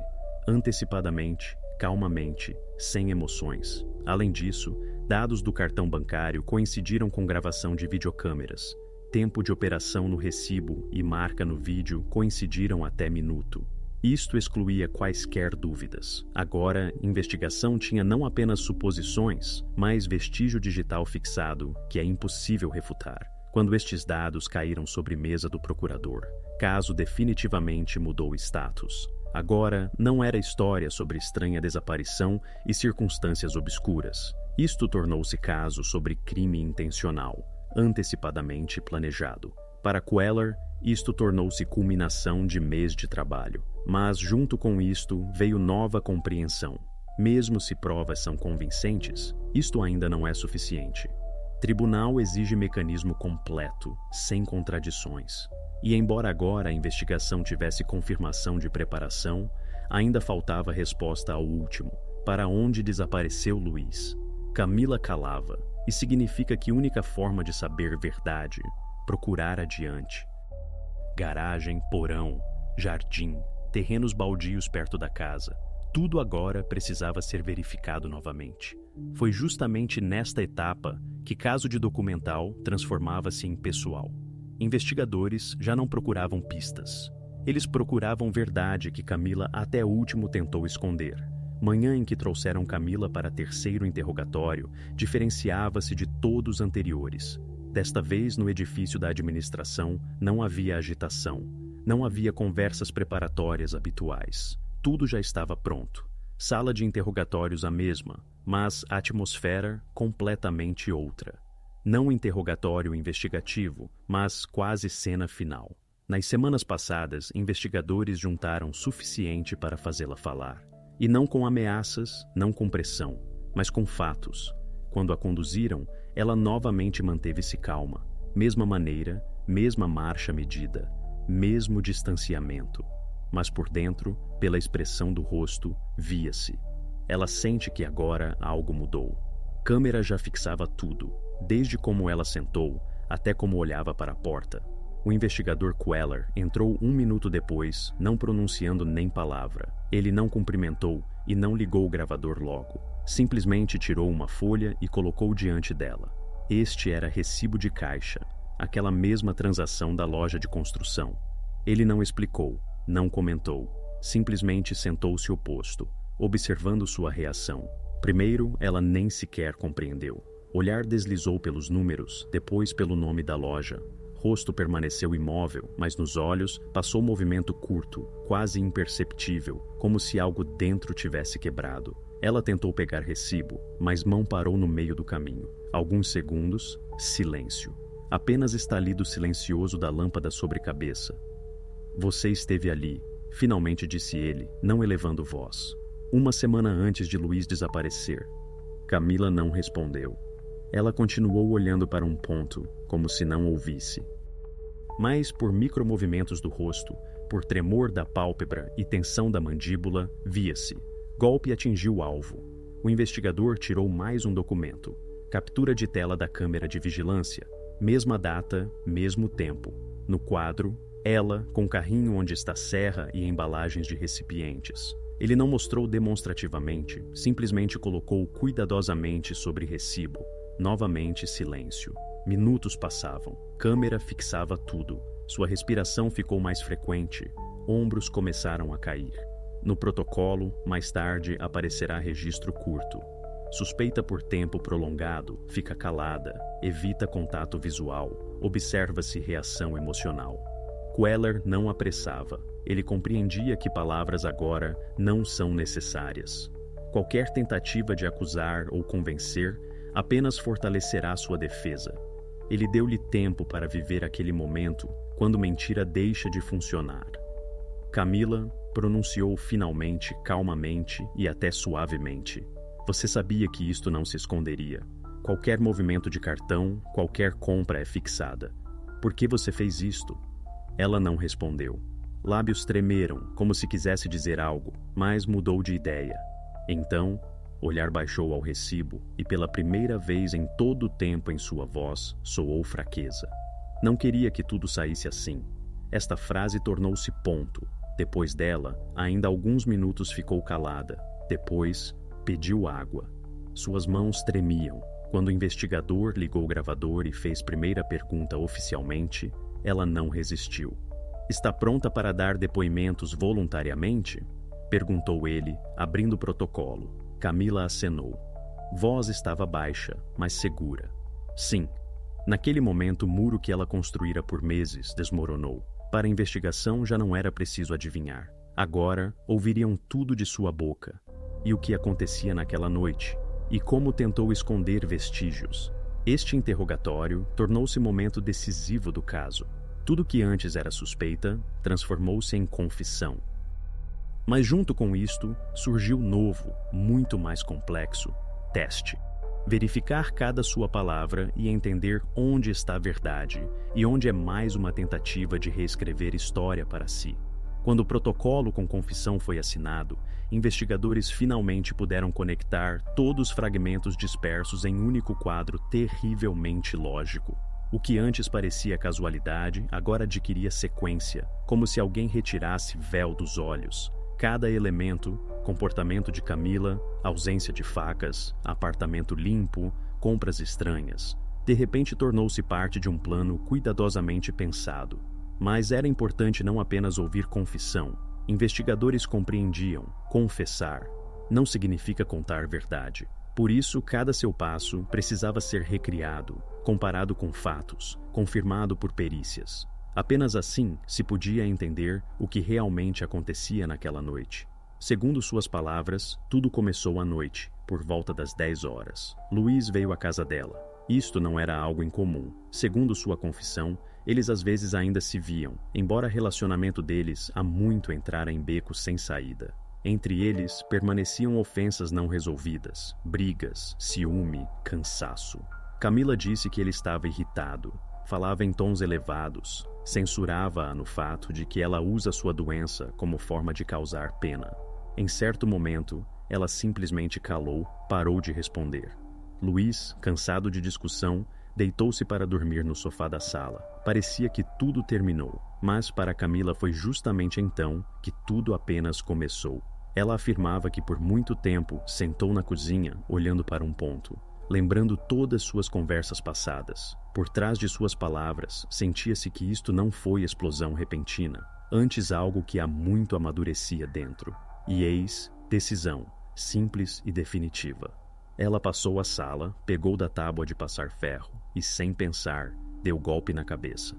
antecipadamente, calmamente, sem emoções. Além disso, dados do cartão bancário coincidiram com gravação de videocâmeras. Tempo de operação no recibo e marca no vídeo coincidiram até minuto. Isto excluía quaisquer dúvidas. Agora, a investigação tinha não apenas suposições, mas vestígio digital fixado, que é impossível refutar. Quando estes dados caíram sobre a mesa do procurador, caso definitivamente mudou o status. Agora, não era história sobre estranha desaparição e circunstâncias obscuras. Isto tornou-se caso sobre crime intencional, antecipadamente planejado. Para Queller, isto tornou-se culminação de mês de trabalho. Mas, junto com isto, veio nova compreensão. Mesmo se provas são convincentes, isto ainda não é suficiente. Tribunal exige mecanismo completo, sem contradições. E embora agora a investigação tivesse confirmação de preparação, ainda faltava resposta ao último. Para onde desapareceu Luiz? Camila calava, e significa que única forma de saber verdade, procurar adiante. Garagem, porão, jardim, terrenos baldios perto da casa. Tudo agora precisava ser verificado novamente. Foi justamente nesta etapa que caso de documental transformava-se em pessoal. Investigadores já não procuravam pistas. Eles procuravam verdade que Camila até o último tentou esconder. Manhã em que trouxeram Camila para terceiro interrogatório diferenciava-se de todos os anteriores. Desta vez, no edifício da administração, não havia agitação. Não havia conversas preparatórias habituais. Tudo já estava pronto. Sala de interrogatórios a mesma, mas a atmosfera completamente outra. Não interrogatório investigativo, mas quase cena final. Nas semanas passadas, investigadores juntaram suficiente para fazê-la falar. E não com ameaças, não com pressão, mas com fatos. Quando a conduziram, ela novamente manteve-se calma. Mesma maneira, mesma marcha medida, mesmo distanciamento. Mas por dentro, pela expressão do rosto, via-se. Ela sente que agora algo mudou. Câmera já fixava tudo. Desde como ela sentou, até como olhava para a porta. O investigador Queller entrou 1 minuto depois, não pronunciando nem palavra. Ele não cumprimentou e não ligou o gravador logo. Simplesmente tirou uma folha e colocou diante dela. Este era recibo de caixa, aquela mesma transação da loja de construção. Ele não explicou, não comentou. Simplesmente sentou-se oposto, observando sua reação. Primeiro, ela nem sequer compreendeu. Olhar deslizou pelos números, depois pelo nome da loja. Rosto permaneceu imóvel, mas nos olhos passou um movimento curto, quase imperceptível, como se algo dentro tivesse quebrado. Ela tentou pegar recibo, mas mão parou no meio do caminho. Alguns segundos, silêncio. Apenas estalido silencioso da lâmpada sobre cabeça. Você esteve ali, finalmente disse ele, não elevando voz. 1 semana antes de Luiz desaparecer. Camila não respondeu. Ela continuou olhando para um ponto, como se não ouvisse. Mas por micromovimentos do rosto, por tremor da pálpebra e tensão da mandíbula, via-se. Golpe atingiu o alvo. O investigador tirou mais um documento. Captura de tela da câmera de vigilância. Mesma data, mesmo tempo. No quadro, ela, com carrinho onde está serra e embalagens de recipientes. Ele não mostrou demonstrativamente, simplesmente colocou cuidadosamente sobre recibo. Novamente silêncio. Minutos passavam. Câmera fixava tudo. Sua respiração ficou mais frequente. Ombros começaram a cair. No protocolo, mais tarde, aparecerá registro curto. Suspeita por tempo prolongado, fica calada, evita contato visual, observa-se reação emocional. Queller não apressava. Ele compreendia que palavras agora não são necessárias. Qualquer tentativa de acusar ou convencer apenas fortalecerá sua defesa. Ele deu-lhe tempo para viver aquele momento quando mentira deixa de funcionar. Camila pronunciou finalmente, calmamente e até suavemente. Você sabia que isto não se esconderia. Qualquer movimento de cartão, qualquer compra é fixada. Por que você fez isto? Ela não respondeu. Lábios tremeram, como se quisesse dizer algo, mas mudou de ideia. Então, olhar baixou ao recibo e pela primeira vez em todo o tempo em sua voz soou fraqueza. Não queria que tudo saísse assim. Esta frase tornou-se ponto. Depois dela, ainda alguns minutos ficou calada. Depois, pediu água. Suas mãos tremiam. Quando o investigador ligou o gravador e fez primeira pergunta oficialmente, ela não resistiu. Está pronta para dar depoimentos voluntariamente? Perguntou ele, abrindo o protocolo. Camila acenou. Voz estava baixa, mas segura. Sim. Naquele momento, o muro que ela construíra por meses desmoronou. Para a investigação já não era preciso adivinhar. Agora ouviriam tudo de sua boca, e o que acontecia naquela noite, e como tentou esconder vestígios. Este interrogatório tornou-se momento decisivo do caso. Tudo que antes era suspeita transformou-se em confissão. Mas junto com isto, surgiu novo, muito mais complexo, teste. Verificar cada sua palavra e entender onde está a verdade e onde é mais uma tentativa de reescrever história para si. Quando o protocolo com confissão foi assinado, investigadores finalmente puderam conectar todos os fragmentos dispersos em um único quadro terrivelmente lógico. O que antes parecia casualidade, agora adquiria sequência, como se alguém retirasse véu dos olhos. Cada elemento, comportamento de Camila, ausência de facas, apartamento limpo, compras estranhas, de repente tornou-se parte de um plano cuidadosamente pensado. Mas era importante não apenas ouvir confissão. Investigadores compreendiam, confessar não significa contar verdade. Por isso, cada seu passo precisava ser recriado, comparado com fatos, confirmado por perícias. Apenas assim se podia entender o que realmente acontecia naquela noite. Segundo suas palavras, tudo começou à noite, por volta das 10 horas. Luiz veio à casa dela. Isto não era algo incomum. Segundo sua confissão, eles às vezes ainda se viam, embora o relacionamento deles há muito entrara em becos sem saída. Entre eles, permaneciam ofensas não resolvidas, brigas, ciúme, cansaço. Camila disse que ele estava irritado, falava em tons elevados, censurava-a no fato de que ela usa sua doença como forma de causar pena. Em certo momento, ela simplesmente calou, parou de responder. Luiz, cansado de discussão, deitou-se para dormir no sofá da sala. Parecia que tudo terminou, mas para Camila foi justamente então que tudo apenas começou. Ela afirmava que por muito tempo sentou na cozinha, olhando para um ponto, lembrando todas suas conversas passadas. Por trás de suas palavras, sentia-se que isto não foi explosão repentina, antes algo que há muito amadurecia dentro. E eis, decisão, simples e definitiva. Ela passou a sala, pegou da tábua de passar ferro e, sem pensar, deu golpe na cabeça.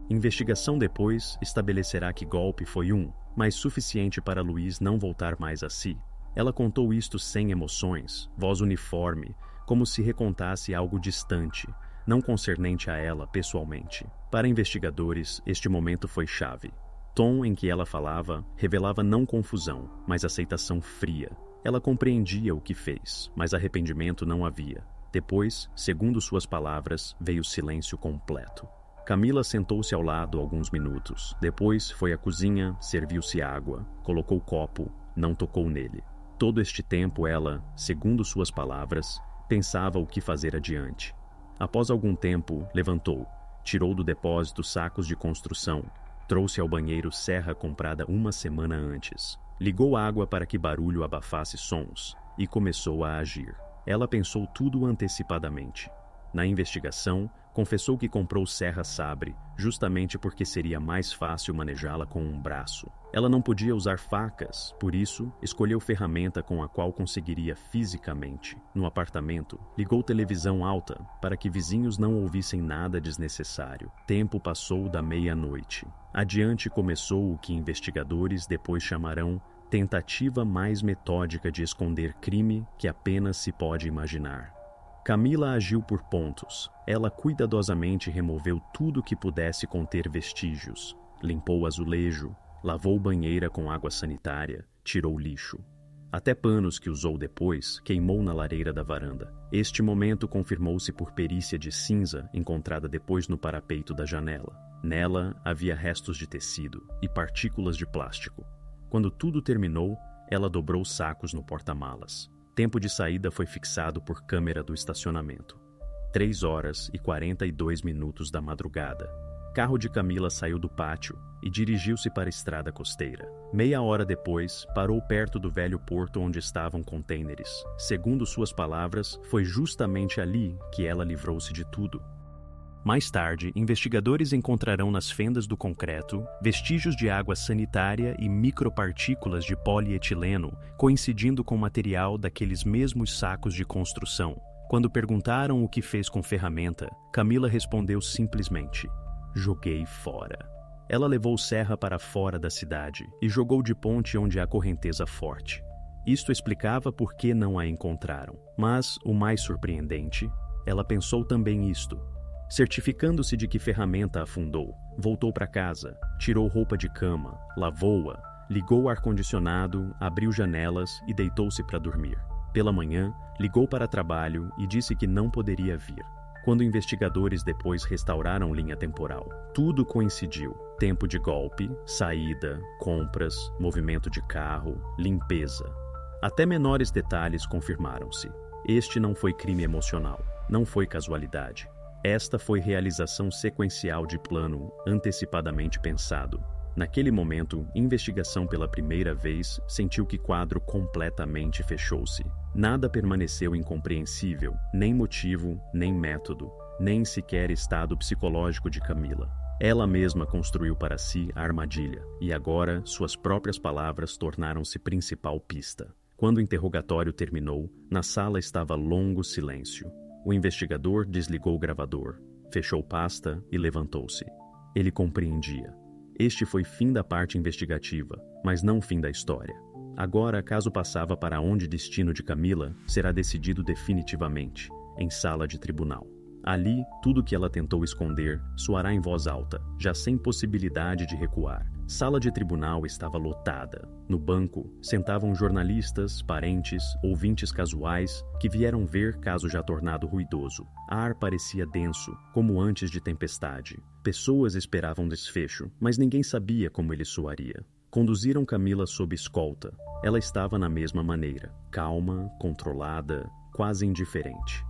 Investigação depois estabelecerá que golpe foi mas suficiente para Luiz não voltar mais a si. Ela contou isto sem emoções, voz uniforme, como se recontasse algo distante, não concernente a ela pessoalmente. Para investigadores, este momento foi chave. Tom em que ela falava revelava não confusão, mas aceitação fria. Ela compreendia o que fez, mas arrependimento não havia. Depois, segundo suas palavras, veio silêncio completo. Camila sentou-se ao lado alguns minutos. Depois foi à cozinha, serviu-se água, colocou o copo, não tocou nele. Todo este tempo ela, segundo suas palavras, pensava o que fazer adiante. Após algum tempo, levantou, tirou do depósito sacos de construção, trouxe ao banheiro serra comprada uma semana antes, ligou água para que barulho abafasse sons e começou a agir. Ela pensou tudo antecipadamente. Na investigação, confessou que comprou serra sabre justamente porque seria mais fácil manejá-la com um braço. Ela não podia usar facas, por isso, escolheu ferramenta com a qual conseguiria fisicamente. No apartamento, ligou televisão alta para que vizinhos não ouvissem nada desnecessário. Tempo passou da meia-noite. Adiante começou o que investigadores depois chamarão tentativa mais metódica de esconder crime que apenas se pode imaginar. Camila agiu por pontos. Ela cuidadosamente removeu tudo que pudesse conter vestígios. Limpou o azulejo, lavou banheira com água sanitária, tirou lixo. Até panos que usou depois, queimou na lareira da varanda. Este momento confirmou-se por perícia de cinza encontrada depois no parapeito da janela. Nela havia restos de tecido e partículas de plástico. Quando tudo terminou, ela dobrou os sacos no porta-malas. Tempo de saída foi fixado por câmera do estacionamento. 3h42 da madrugada. Carro de Camila saiu do pátio e dirigiu-se para a estrada costeira. Meia hora depois, parou perto do velho porto onde estavam contêineres. Segundo suas palavras, foi justamente ali que ela livrou-se de tudo. Mais tarde, investigadores encontrarão nas fendas do concreto vestígios de água sanitária e micropartículas de polietileno, coincidindo com o material daqueles mesmos sacos de construção. Quando perguntaram o que fez com ferramenta, Camila respondeu simplesmente: "Joguei fora." Ela levou Serra para fora da cidade e jogou de ponte onde há correnteza forte. Isto explicava por que não a encontraram. Mas, o mais surpreendente, ela pensou também isto. Certificando-se de que ferramenta afundou, voltou para casa, tirou roupa de cama, lavou-a, ligou o ar-condicionado, abriu janelas e deitou-se para dormir. Pela manhã, ligou para trabalho e disse que não poderia vir. Quando investigadores depois restauraram linha temporal, tudo coincidiu. Tempo de golpe, saída, compras, movimento de carro, limpeza. Até menores detalhes confirmaram-se. Este não foi crime emocional, não foi casualidade. Esta foi realização sequencial de plano antecipadamente pensado. Naquele momento, investigação pela primeira vez sentiu que quadro completamente fechou-se. Nada permaneceu incompreensível, nem motivo, nem método, nem sequer estado psicológico de Camila. Ela mesma construiu para si a armadilha, e agora suas próprias palavras tornaram-se principal pista. Quando o interrogatório terminou, na sala estava longo silêncio. O investigador desligou o gravador, fechou pasta e levantou-se. Ele compreendia. Este foi fim da parte investigativa, mas não fim da história. Agora, caso passava para onde o destino de Camila será decidido definitivamente, em sala de tribunal. Ali, tudo que ela tentou esconder soará em voz alta, já sem possibilidade de recuar. Sala de tribunal estava lotada. No banco, sentavam jornalistas, parentes, ouvintes casuais que vieram ver caso já tornado ruidoso. O ar parecia denso, como antes de tempestade. Pessoas esperavam desfecho, mas ninguém sabia como ele soaria. Conduziram Camila sob escolta. Ela estava na mesma maneira, calma, controlada, quase indiferente.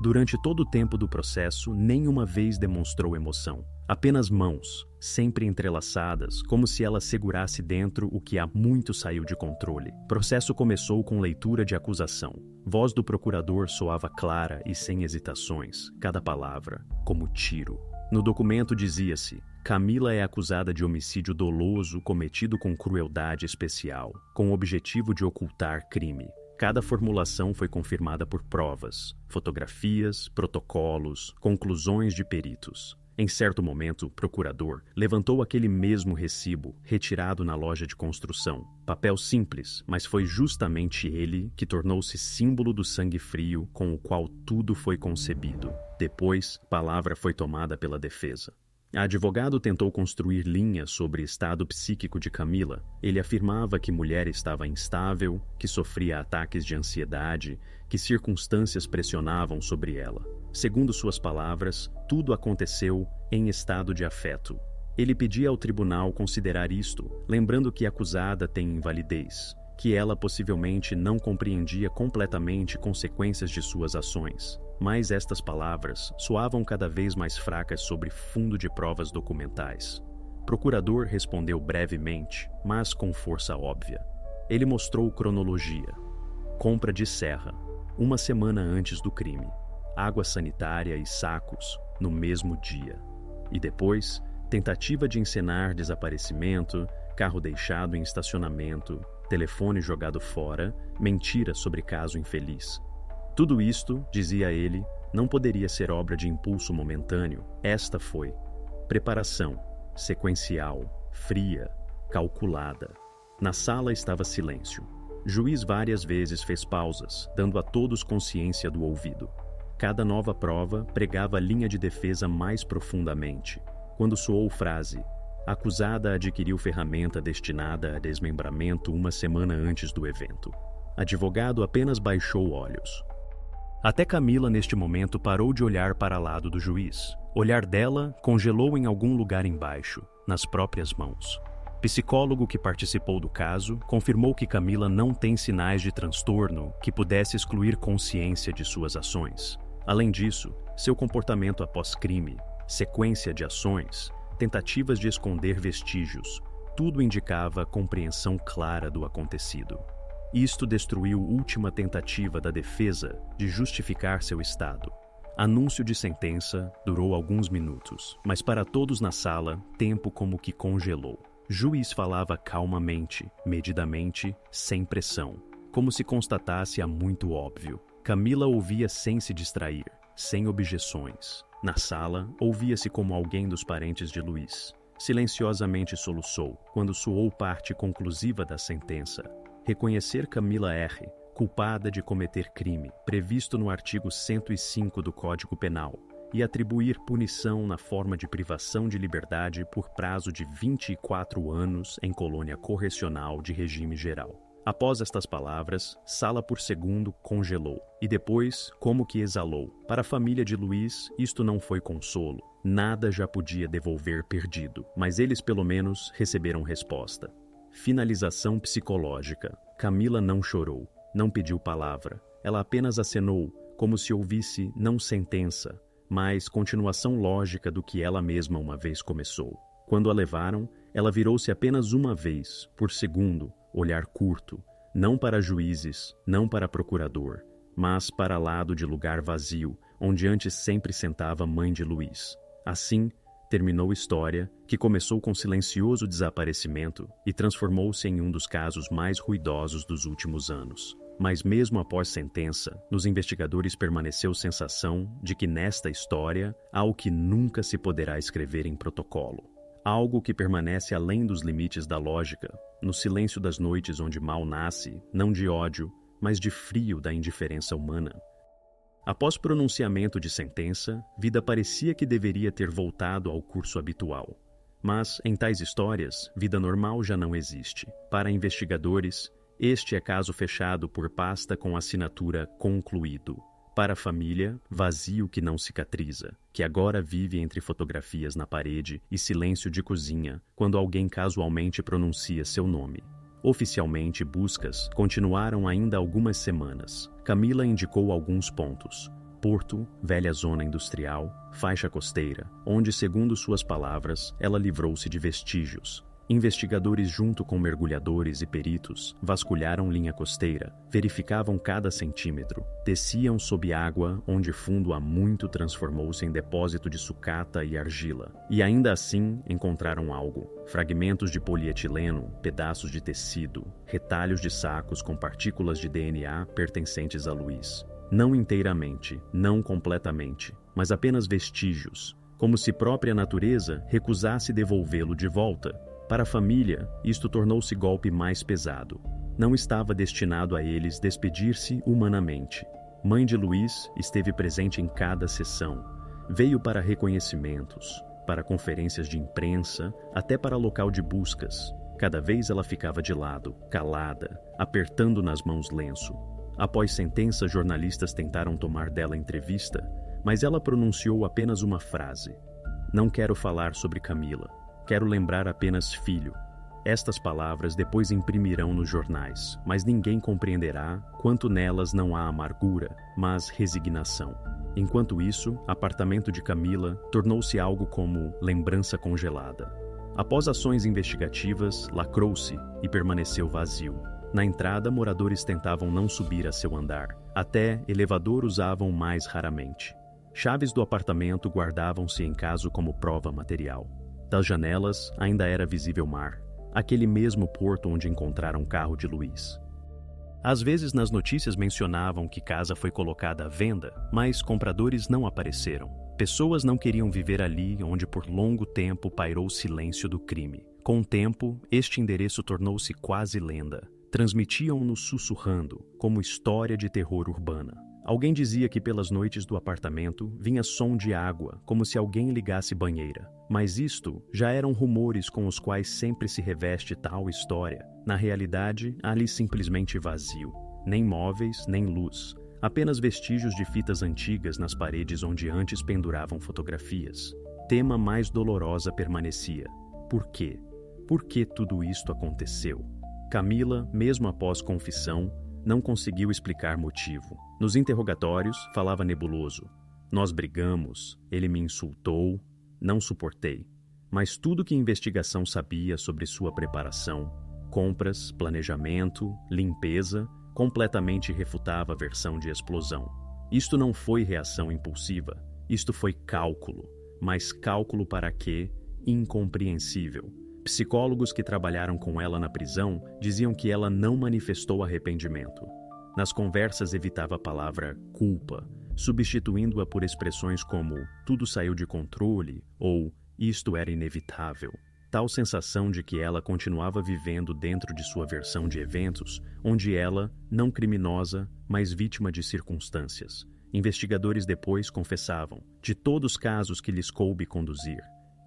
Durante todo o tempo do processo, nenhuma vez demonstrou emoção. Apenas mãos, sempre entrelaçadas, como se ela segurasse dentro o que há muito saiu de controle. O processo começou com leitura de acusação. Voz do procurador soava clara e sem hesitações, cada palavra, como tiro. No documento dizia-se: Camila é acusada de homicídio doloso cometido com crueldade especial, com o objetivo de ocultar crime. Cada formulação foi confirmada por provas, fotografias, protocolos, conclusões de peritos. Em certo momento, o procurador levantou aquele mesmo recibo, retirado na loja de construção. Papel simples, mas foi justamente ele que tornou-se símbolo do sangue frio com o qual tudo foi concebido. Depois, a palavra foi tomada pela defesa. A advogado tentou construir linhas sobre o estado psíquico de Camila. Ele afirmava que a mulher estava instável, que sofria ataques de ansiedade, que circunstâncias pressionavam sobre ela. Segundo suas palavras, tudo aconteceu em estado de afeto. Ele pedia ao tribunal considerar isto, lembrando que a acusada tem invalidez, que ela possivelmente não compreendia completamente consequências de suas ações. Mas estas palavras soavam cada vez mais fracas sobre fundo de provas documentais. O procurador respondeu brevemente, mas com força óbvia. Ele mostrou cronologia. Compra de Serra, 1 semana antes do crime. Água sanitária e sacos, no mesmo dia. E depois, tentativa de encenar desaparecimento, carro deixado em estacionamento, telefone jogado fora, mentira sobre caso infeliz. Tudo isto, dizia ele, não poderia ser obra de impulso momentâneo. Esta foi preparação, sequencial, fria, calculada. Na sala estava silêncio. Juiz várias vezes fez pausas, dando a todos consciência do ouvido. Cada nova prova pregava a linha de defesa mais profundamente. Quando soou frase: acusada adquiriu ferramenta destinada a desmembramento 1 semana antes do evento. Advogado apenas baixou olhos. Até Camila, neste momento, parou de olhar para o lado do juiz. O olhar dela congelou em algum lugar embaixo, nas próprias mãos. Psicólogo que participou do caso confirmou que Camila não tem sinais de transtorno que pudesse excluir consciência de suas ações. Além disso, seu comportamento após crime, sequência de ações, tentativas de esconder vestígios, tudo indicava compreensão clara do acontecido. Isto destruiu a última tentativa da defesa de justificar seu estado. Anúncio de sentença durou alguns minutos, mas para todos na sala, tempo como que congelou. Juiz falava calmamente, medidamente, sem pressão, como se constatasse a muito óbvio. Camila ouvia sem se distrair, sem objeções. Na sala, ouvia-se como alguém dos parentes de Luiz. silenciosamente soluçou, quando soou parte conclusiva da sentença. Reconhecer Camila R., culpada de cometer crime, previsto no artigo 105 do Código Penal, e atribuir punição na forma de privação de liberdade por prazo de 24 anos em colônia correcional de regime geral. Após estas palavras, Sala por segundo congelou, e depois, como que exalou. Para a família de Luiz, isto não foi consolo. Nada já podia devolver perdido, mas eles pelo menos receberam resposta. Finalização psicológica. Camila não chorou, não pediu palavra. Ela apenas acenou, como se ouvisse não sentença, mas continuação lógica do que ela mesma uma vez começou. Quando a levaram, ela virou-se apenas uma vez, por segundo, olhar curto, não para juízes, não para procurador, mas para lado de lugar vazio, onde antes sempre sentava a mãe de Luiz. Assim, terminou história que começou com silencioso desaparecimento e transformou-se em um dos casos mais ruidosos dos últimos anos. Mas mesmo após sentença, nos investigadores permaneceu sensação de que nesta história há o que nunca se poderá escrever em protocolo. Algo que permanece além dos limites da lógica, no silêncio das noites onde mal nasce, não de ódio, mas de frio da indiferença humana. Após pronunciamento de sentença, vida parecia que deveria ter voltado ao curso habitual. Mas, em tais histórias, vida normal já não existe. Para investigadores, este é caso fechado por pasta com assinatura concluído. Para a família, vazio que não cicatriza, que agora vive entre fotografias na parede e silêncio de cozinha, quando alguém casualmente pronuncia seu nome. Oficialmente, buscas continuaram ainda algumas semanas. Camila indicou alguns pontos: porto, velha zona industrial, faixa costeira, onde, segundo suas palavras, ela livrou-se de vestígios. Investigadores, junto com mergulhadores e peritos, vasculharam linha costeira, verificavam cada centímetro, desciam sob água, onde fundo há muito transformou-se em depósito de sucata e argila. E ainda assim encontraram algo: fragmentos de polietileno, pedaços de tecido, retalhos de sacos com partículas de DNA pertencentes a Luiz. Não inteiramente, não completamente, mas apenas vestígios, como se própria natureza recusasse devolvê-lo de volta. Para a família, isto tornou-se golpe mais pesado. Não estava destinado a eles despedir-se humanamente. Mãe de Luiz esteve presente em cada sessão. Veio para reconhecimentos, para conferências de imprensa, até para local de buscas. Cada vez ela ficava de lado, calada, apertando nas mãos lenço. Após sentença, jornalistas tentaram tomar dela entrevista, mas ela pronunciou apenas uma frase: "Não quero falar sobre Camila. Quero lembrar apenas filho." Estas palavras depois imprimirão nos jornais, mas ninguém compreenderá quanto nelas não há amargura, mas resignação. Enquanto isso, apartamento de Camila tornou-se algo como lembrança congelada. Após ações investigativas, lacrou-se e permaneceu vazio. Na entrada, moradores tentavam não subir a seu andar. Até elevador usavam mais raramente. Chaves do apartamento guardavam-se em caso como prova material. Das janelas ainda era visível mar, aquele mesmo porto onde encontraram o carro de Luiz. Às vezes nas notícias mencionavam que casa foi colocada à venda, mas compradores não apareceram. Pessoas não queriam viver ali onde por longo tempo pairou o silêncio do crime. Com o tempo, este endereço tornou-se quase lenda. Transmitiam-no sussurrando, como história de terror urbana. Alguém dizia que pelas noites do apartamento vinha som de água, como se alguém ligasse banheira. Mas isto já eram rumores com os quais sempre se reveste tal história. Na realidade, ali simplesmente vazio. Nem móveis, nem luz. Apenas vestígios de fitas antigas nas paredes onde antes penduravam fotografias. Tema mais dolorosa permanecia: por quê? Por que tudo isto aconteceu? Camila, mesmo após confissão, não conseguiu explicar motivo. Nos interrogatórios, falava nebuloso: "Nós brigamos, ele me insultou, não suportei." Mas tudo que a investigação sabia sobre sua preparação, compras, planejamento, limpeza, completamente refutava a versão de explosão. Isto não foi reação impulsiva, isto foi cálculo. Mas cálculo para quê? Incompreensível. Psicólogos que trabalharam com ela na prisão diziam que ela não manifestou arrependimento. Nas conversas evitava a palavra culpa, substituindo-a por expressões como "tudo saiu de controle" ou "isto era inevitável." tal sensação de que ela continuava vivendo dentro de sua versão de eventos, onde ela, não criminosa, mas vítima de circunstâncias. Investigadores depois confessavam, de todos os casos que lhes coube conduzir,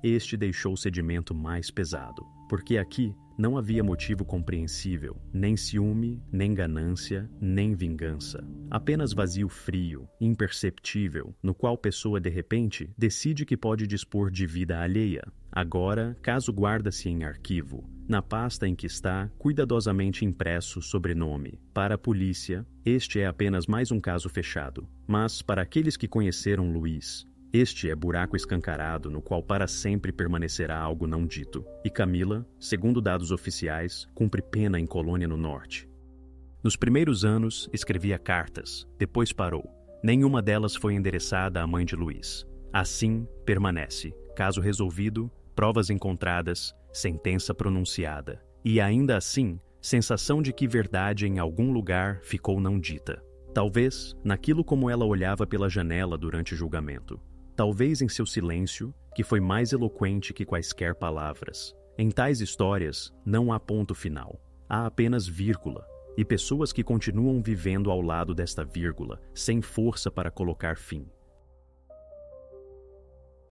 este deixou o sedimento mais pesado, porque aqui não havia motivo compreensível, nem ciúme, nem ganância, nem vingança. Apenas vazio frio, imperceptível, no qual pessoa de repente decide que pode dispor de vida alheia. Agora, caso guarda-se em arquivo, na pasta em que está cuidadosamente impresso o sobrenome. Para a polícia, este é apenas mais um caso fechado. Mas, para aqueles que conheceram Luiz, este é buraco escancarado no qual para sempre permanecerá algo não dito. E Camila, segundo dados oficiais, cumpre pena em colônia no norte. Nos primeiros anos, escrevia cartas, depois parou. Nenhuma delas foi endereçada à mãe de Luiz. Assim, permanece. Caso resolvido, provas encontradas, sentença pronunciada. E ainda assim, sensação de que verdade em algum lugar ficou não dita. Talvez naquilo como ela olhava pela janela durante o julgamento. Talvez em seu silêncio, que foi mais eloquente que quaisquer palavras. Em tais histórias, não há ponto final. Há apenas vírgula, e pessoas que continuam vivendo ao lado desta vírgula, sem força para colocar fim.